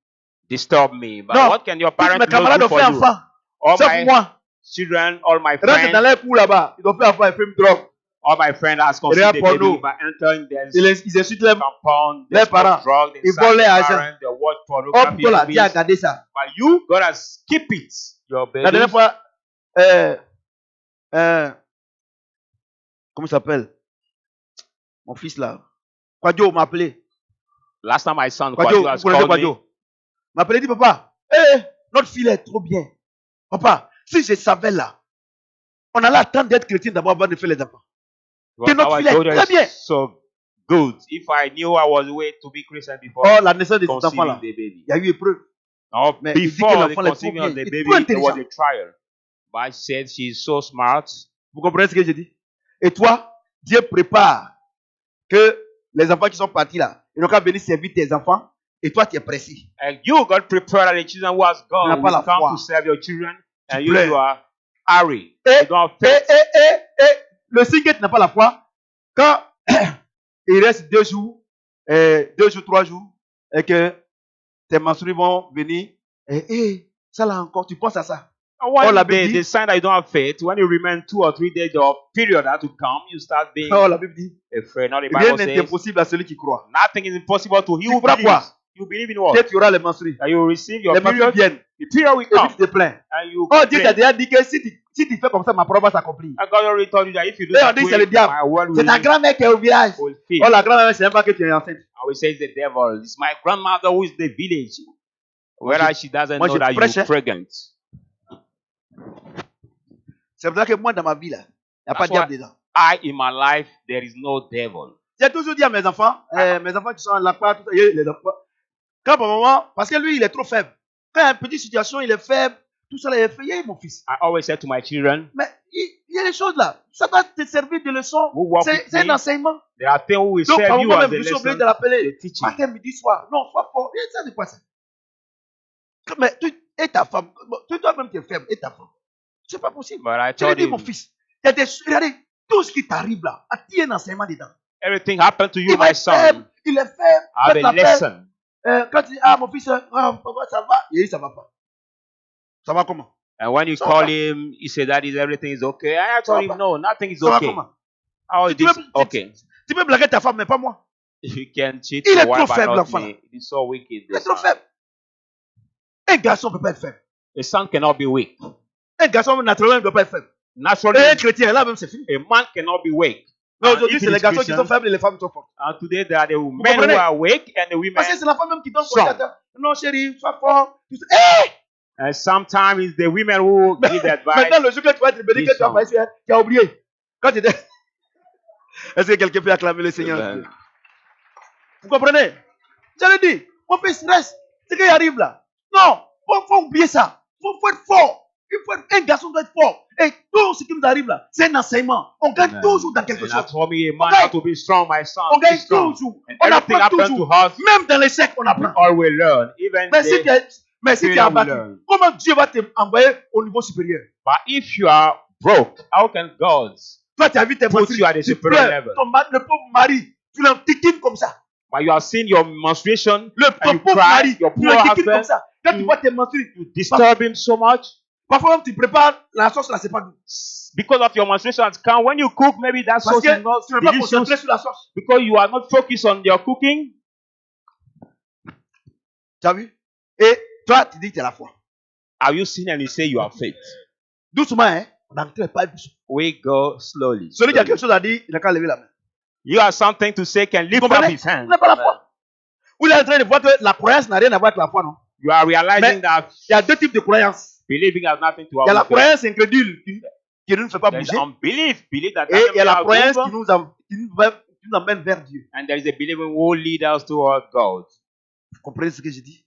disturb me. But Non. what can your Tous mes parent-in-law camarades do ont for fait you? enfant. All Sauf my moi. children, all my Rentre dans friends, les cours là-bas. Ils ont fait enfant, ils fument drogue. all my friends has conceived Regarde the pour baby nous. by entering their Ils insultent les compound, les they smoke parents. drug, they Ils sack volent les their argent. parents, they watch Oh, pornography plutôt là, Dieu a movies. gardé ça. But you, God has keep it. Your La baby. dernière fois, comment il s'appelle? Mon fils là. Quadio m'a appelé. Last time my son Quadio, Quadio has vous connaissez called me. Quadio? M'a appelé, dit papa, notre fille est trop bien. Papa, si je savais là, on allait attendre d'être chrétien d'abord avant de faire les enfants. Because Que notre our fille est daughter très bien. is so good. If I knew I was way to be Christian before Oh, la naissance de cet conceiving enfant-là, the baby. il y a eu épreuve. Now, Mais il dit que before the l'enfant est trop conceiving bien, of the il est baby, trop there was intelligent. a trial. But I said she's so smart. Vous comprenez ce que je dis? Et toi, Dieu prépare que les enfants qui sont partis là, ils n'ont qu'à venir servir tes enfants. Et toi, tu es pressé. And you got prepared that the children who has Tu n'as gone pas will la come foi. to serve your children. Tu And you pleures. are hurry. Et, You don't have faith. le signe que tu n'as pas la foi, quand il reste 2 jours, 3 jours, et que tes menstrues vont venir, ça là encore, tu penses à ça. And one la day, Bible dit- the sign that you don't have faith, when you remain 2 or 3 days, your period had to come, you start being Oh, la Bible dit, afraid. Now the rien Bible n'est says, impossible à celui qui croit. nothing is impossible to he Tu who crois believes. quoi? You believe in what? Dès que tu auras les menstrues, That you will receive your les menstrues period. viennent, The period will et puis come. tu te plains. And you Oh, Dieu t'a complain. déjà dit que si tu fais comme ça, ma parole va s'accomplir. And God already told you that if you do Et on that dit way, c'est le diable. my word C'est will ta grand-mère qui est au village. fulfill. Oh, la grand-mère, c'est même pas que tu es enceinte. I will say it's the devil. It's my grandmother who is the village. Whereas she doesn't moi, know je that prêche, you're hein. pregnant. C'est pour ça que moi, dans ma vie, là, il n'y a pas de That's diable dedans. I, in my life, there is no devil. J'ai toujours dit à mes enfants qui sont là, tout ça, les enfants, quand par moment, parce que lui, il est trop faible. Quand il y a une petite situation, il est faible, tout ça, là, il est faible. Mon fils. I always say to my children, Mais il y a des choses là. Ça doit te servir de leçon. who walk with C'est un me, enseignement. there are things who will Donc, par serve you moment as même, a je suis obligé lesson, de l'appeler. the teaching. Matin, midi, soir. Non, sois fort. Et ça, c'est quoi ça? Mais tu et ta femme, toi-même, tu es faible. Et ta femme. C'est pas possible. But I Je l'ai told dit, him, mon fils. Il y a des, regardez, tout ce qui t'arrive là, il y a un enseignement dedans. everything happened to you, Il va my être faible. son. Il est faible. I have Quand a tu l'appelles, lesson. quand tu dis, ah, mon fils, papa, ça va? Il dit, ça va pas. Ça va comment? And when you Ça call va. him, he said that is everything is okay. And I Ça va told pas. him, no, nothing is Ça va okay. comment? How Tu it is peux- okay? Tu peux blaguer ta femme, mais pas moi. You can cheat Il est your wife, trop but faible, not l'enfant, me. là. It is so wicked. Il The est trop son. faible. Un garçon ne peut pas être faible. The son cannot be weak. Un garçon naturellement ne doit pas être faible. Naturally, Et un chrétien, là même, c'est fini. a man cannot be weak. Mais And aujourd'hui, if c'est it les is garçons qui sont Christian, faibles et les femmes qui sont fortes. and today there are the men comprenez? who are weak and the women Parce que c'est la femme même qui donne strong. conseil. Non, chérie, sois fort. Tout ça. Hey! And sometimes it's the women who give the advice. Maintenant, le jour que tu vas être béni, que tu as pas essayé, tu as oublié. Quand tu étais. Est-ce que quelqu'un peut acclamer le Seigneur? Amen. Vous comprenez? Je le dis, mon fils, reste. Ce qui arrive là. Non, faut oublier ça. Faut être fort. Un garçon doit être fort. Et tout ce qui nous arrive là, c'est un enseignement. On gagne Amen. toujours dans quelque And I chose. told me a man Okay. has to be strong, my son. On Be gagne strong. toujours. And On everything apprend happens to toujours. us. Même dans l'échec, on We apprend. all will learn. Even Mais si tu the, es abattu, learn. comment Dieu va te envoyer au niveau supérieur? but if you are broke, how can God? Toi, tu as vu tes Put menstrues, you at the tu superior pleures. level. Le pauvre mari, tu l'enquiquines comme ça. But you have seen your menstruation, Ton and you pauvre cry, mari, your tu poor l'enquiquines comme husband, ça. Quand tu you- vois tes menstrues, you disturb him so much. parfois même tu prépares la sauce là, c'est pas doux. Because of your menstruation count, when you cook, maybe that Parce sauce que is not tu ne peux pas concentrer delicious sur la sauce. because you are not focused on your cooking. Tu as vu? Et toi, tu dis que tu as la foi. Have you seen and you say you have faith? Doucement, hein? On n'entre pas doucement. We go slowly. Celui qui a slowly. quelque chose à dire, il n'a qu'à lever la main. You have something to say, can lift up comprenez? his hand. Il n'a pas la foi. Vous êtes en train de voir que la croyance n'a rien à voir avec la foi, non? You are realizing Mais- that Il y a deux types de croyances. believing has nothing to do Il y a la with faith. croyance incrédule qui ne nous fait pas There is bouger. unbelief, belief that Et il y a la doesn't croyance move, qui nous amène vers Dieu. and there is a believing who will lead us toward God. Vous comprenez ce que je dis?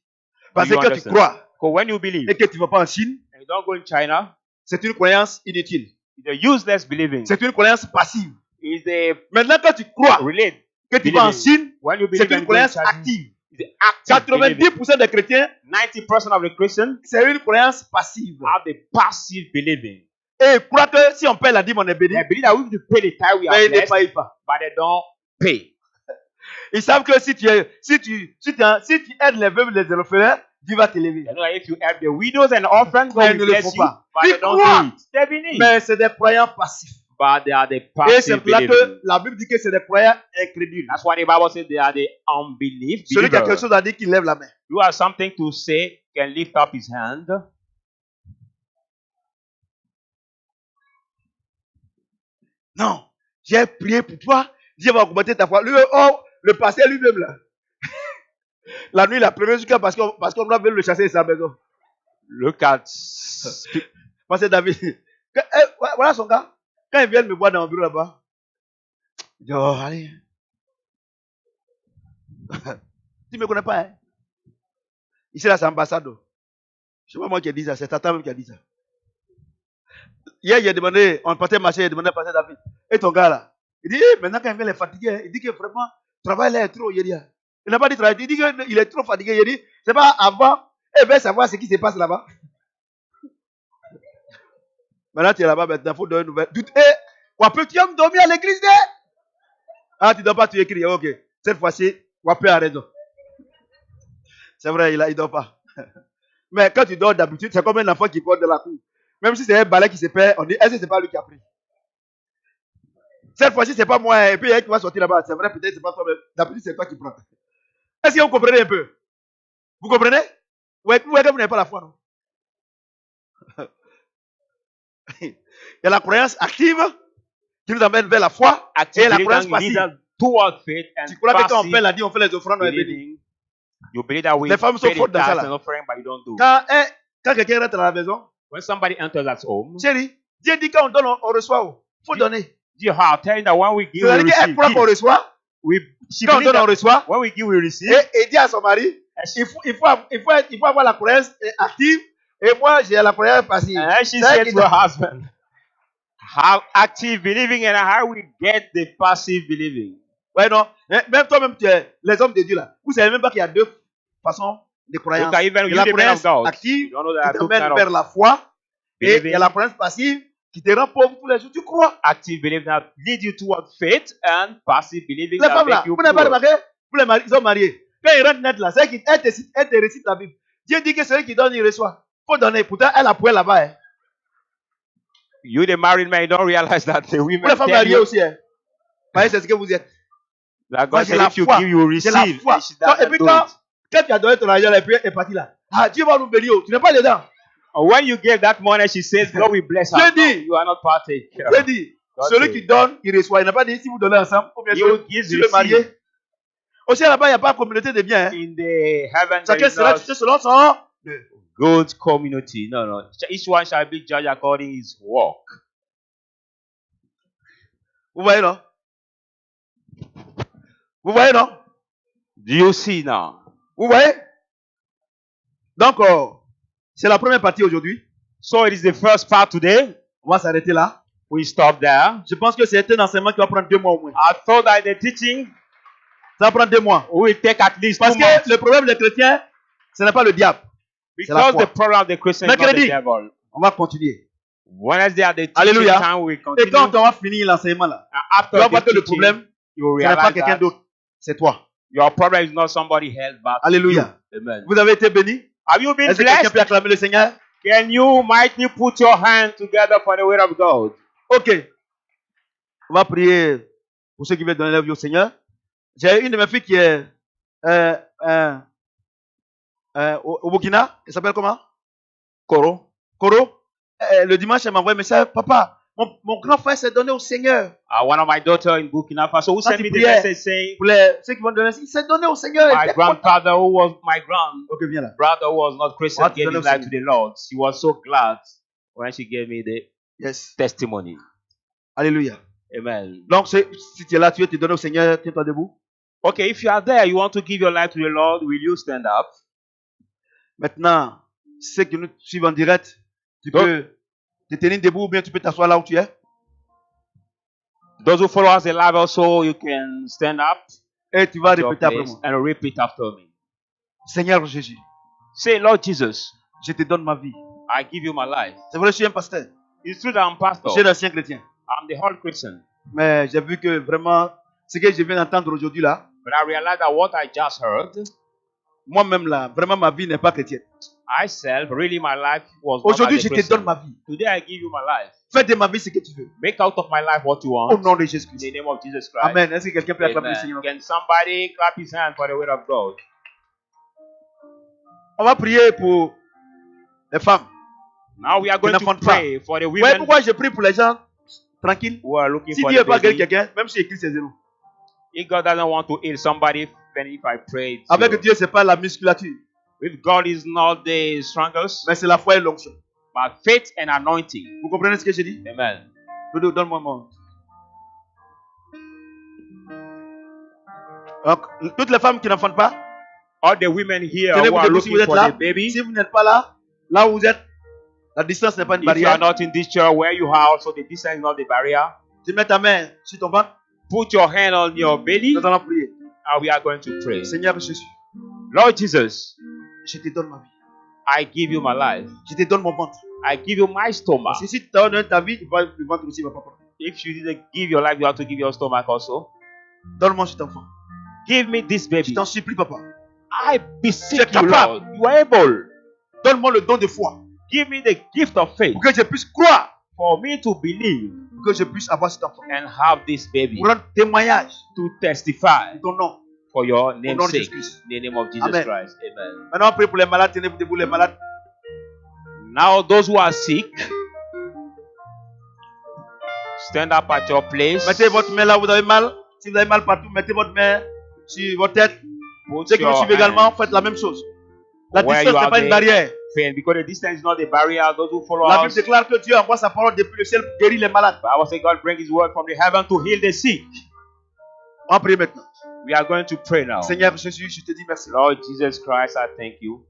Parce Do you que tu understand? crois Because when you believe et que tu ne vas pas en Chine, and you don't go in China, c'est une croyance inutile. it's a useless believing. C'est une croyance passive. It's a Maintenant, quand tu crois relate. que tu vas en believing. Chine, When you c'est believe une and go in croyance China, active. it's active believing. 90% des chrétiens, 90% of the Christians c'est une croyance passive. have the passive believing. Et ils croient que si on paie la dîme, on est béni, They believe that we have to pay the tithe we mais are ils ne blessed, payent pas. but they don't pay. Ils savent que si tu aides les veuves et les orphelins, Dieu va t'élever. They know that if you help the widows and orphans, Mais God ils ne will le bless font you, pas. but Ils they don't croient. do it. They believe, Mais c'est des croyants passifs. but they are the Et c'est passive pour là que believing. la Bible dit que c'est des croyants incrédules. That's why the Bible says they are the unbelief Celui qui a quelque believers. chose à dire, qu'il lève la main. You have something to say, can lift up his hand. Non, j'ai prié pour toi. Dieu va augmenter ta foi. Lui, oh, le pasteur lui-même là. La nuit, il a pleuré jusqu'à parce qu'on doit venir le chasser de sa maison. Look at. Parce que David, voilà son gars. Quand ils viennent me voir dans mon bureau là-bas, je dis, oh, allez. Tu ne me connais pas, hein? Ici, là, c'est ambassadeur. Je ne sais pas moi qui ai dit ça, c'est Tata même qui a dit ça. Hier, il a demandé, on partait marcher, il a demandé à passer David. Et ton gars là, il dit, maintenant quand il vient les fatiguer, il dit que vraiment, le travail là est trop, il dit. Il n'a pas dit travail, il dit qu'il est trop fatigué, il dit, c'est pas avant, il veut savoir ce qui se passe là-bas. Maintenant, tu es là-bas, maintenant, il faut donner une nouvelle. Wapé, tu vas me dormir à l'église, Ah, tu ne dois pas, tu écris, ok. Cette fois-ci, Wapé a raison. C'est vrai, il ne dort pas. Mais quand tu dors d'habitude, c'est comme un enfant qui porte de la cour. Même si c'est un balai qui se perd, on dit, est-ce que c'est pas lui qui a pris? Cette fois-ci, c'est pas moi, et puis il y a qui va sortir là-bas. C'est vrai, peut-être c'est pas toi, mais d'habitude, c'est toi qui prends. Est-ce que vous comprenez un peu? Vous comprenez? Ouais, vous n'avez pas la foi, non? Il y a la croyance active qui nous amène vers la foi, et la croyance passive. Toward faith and Tu crois que quand on fait la dit, on fait les offrandes, on est béni. You believe that we Les femmes sont fautes dans ça là. Quand quelqu'un rentre à la maison, when somebody enters at home, chérie, Dieu dit quand on donne, on reçoit. Il faut donner. Dieu a tell that when we give, we receive. Elle croit qu'on reçoit. Quand on donne, on reçoit. When we give, we receive. Et dit à son mari, il faut avoir la croyance active. Et moi, j'ai la croyance passive. And she said to her husband, how active believing and how we get the passive believing. Ouais, non. Même toi-même, les hommes de Dieu là, vous savez même pas qu'il y a deux façons de croyance. Okay, il y a la croyance active qui t'amène vers la foi. Et il y a la croyance passive qui te rend pauvre tous les jours. Tu crois? Active believing that leads you toward faith and passive believing les that femmes là, make you vous n'avez pas remarqué? Vous ils sont mariés. Quand ils rentrent net là, c'est qu'elle te récite la Bible. Dieu dit que celui qui donne, il reçoit. Il faut donner. Pourtant, elle a poêle là-bas. Hein. You, the married man, don't realize that the women. Vous les femmes mariées aussi. Hein. Voyez, c'est ce que vous êtes. Like God said, if you give, you receive. Et puis quand tu as donné ton argent, et puis elle est partie là. Ah, Dieu va nous bénir. Tu n'es pas dedans. When you gave that money, she says, God will bless her. No, you are not partaker. Dieu dit, celui qui donne, il reçoit. Il n'a pas dit si vous donnez ensemble, ou bien si vous mariez. Aussi là-bas, il n'y a pas de communauté de biens. Hein. In the heaven, chacun sera jugé selon son good community. No. Each one shall be judged according to his work. Vous voyez, non? Vous voyez, non? Do you see now? Vous voyez? Donc, c'est la première partie aujourd'hui. So it is the first part today. On va s'arrêter là. We stop there. Je pense que c'est un enseignement qui va prendre 2 mois au moins. I thought that the teaching, ça va prendre 2 mois. Will take at least 2 months. Parce que le problème des chrétiens, ce n'est pas le diable. Because the problem of the Christians is not the devil. On va continuer. Wednesday at the Alléluia. time we continue. Et quand on va finir l'enseignement là, tu vas voir que le problème, ce n'est pas quelqu'un d'autre, c'est toi. Your problem is not somebody else but Alléluia. you. Amen. Vous avez été bénis? Have you been blessed? Est-ce que quelqu'un peut acclamer le Seigneur? Can you mightily put your hands together for the word of God? Ok. On va prier pour ceux qui veulent donner la vie au Seigneur. J'ai une de mes filles qui est au Burkina. Elle s'appelle comment? Koro. Le dimanche, elle m'a envoyé un message. Papa, mon grand frère s'est donné au Seigneur. One of my daughters in Burkina Faso who sent me the message saying, pour ceux qui vont donner, il s'est donné au Seigneur. My grandfather who was my brother who was not Christian gave his life to the Lord. She was so glad when she gave me the testimony. Alléluia. Amen. Donc, si tu es là, tu veux te donner au Seigneur, tiens-toi debout. Okay, if you are there, you want to give your life to the Lord, will you stand up? Maintenant, ceux qui nous suivent en direct, tu peux te tenir debout ou bien tu peux t'asseoir là où tu es. Those who follow us live also, you can stand up. Et tu vas répéter après moi. And repeat after me. Seigneur Jésus. Say, Lord Jesus. Je te donne ma vie. I give you my life. C'est vrai, je suis un pasteur. It's true that I'm pastor. Je suis un ancien chrétien. I'm the whole Christian. Mais j'ai vu que vraiment, ce que je viens d'entendre aujourd'hui là. But I realized that what I just heard. Moi-même là, vraiment ma vie n'est pas chrétienne. Really my life was aujourd'hui, je te donne ma vie. Today I give you my life. Fais de ma vie ce que tu veux. Make out of my life what you want. Au nom de Jésus-Christ. In the name of Jesus Christ. Amen. Est-ce que quelqu'un peut acclamer le Seigneur? Can somebody clap his hand for the word of God? On va prier pour les femmes. Now we are going to pray for the women. Ouais, pourquoi je prie pour les gens tranquilles? Si Dieu n'est pas guéri quelqu'un, même si écrit c'est zéro. If God doesn't want to heal somebody, then if I pray, avec Dieu, c'est pas la musculature. If God is not the strongest, mais c'est la foi et l'onction. but faith and anointing. Vous comprenez ce que je dis? Amen. Dodo, donne-moi un moment. Donc, toutes les femmes qui n'enfantent pas, all the women here tenez-vous who are debout si looking vous êtes for là. the baby, Si vous n'êtes pas là, là où vous êtes, la distance n'est pas une if you are barrière. not in this church where you are, also the distance is not the barrier. Tu mets ta main sur ton ventre, Put your hand on your belly, nous allons prier. and we are going to pray. Seigneur Jésus, Lord Jesus, je te donne ma vie. I give you my life. Je te donne mon ventre. I give you my stomach. Parce que si tu donnes ta vie, le ventre aussi va pas prendre. If you didn't give your life, you have to give your stomach also. Donne-moi cet enfant. Give me this Je baby. t'en supplie, papa. I beseech Tu es you, capable. Lord. You are able. Donne-moi le don de foi. Give me the gift of faith Pour que je puisse croire. for me to believe Pour que je puisse avoir cet enfant. and have this baby Pour rendre témoignage to testify de ton nom. for your Au name's nom de sake. Jésus-Christ. In the name of Jesus Amen. Christ. Amen. Maintenant, on prie pour les malades. Tenez-vous debout, les malades. Now, those who are sick, stand up at your place. Mettez votre main là où vous avez mal. Si vous avez mal partout, mettez votre main sur votre tête. Put Ceux qui me your suivent également, hand faites la même chose. La where distance you n'est are pas une there. barrière. Pain, because the distance is not the barrier. Those who follow La Bible us, déclare que Dieu envoie sa parole depuis le ciel pour guérir les malades. Bible says God bring His word from the heaven to heal the sick. On prie maintenant. We are going to pray now. Seigneur Jésus, je te dis merci. Lord Jesus Christ, I thank you.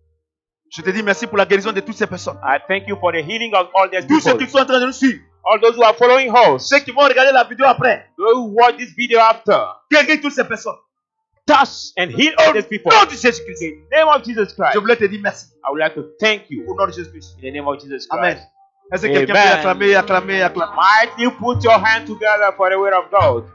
Je te dis merci pour la guérison de toutes ces personnes. I thank you for the healing of all these Tous ceux people. qui sont en train de nous suivre. All those who are following us. Ceux qui vont regarder la vidéo après. Those who watch this video after. Guéris toutes ces personnes. Touch and heal Au all these people. nom de Jésus-Christ. In the name of Jesus Christ. Je voulais te dire merci. I would like to thank you. Au nom de Jésus-Christ. In the name of Jesus Amen. Christ. Est-ce que quelqu'un peut Amen. acclamer, acclamer, acclamer? Might you put your hand together for the word of God?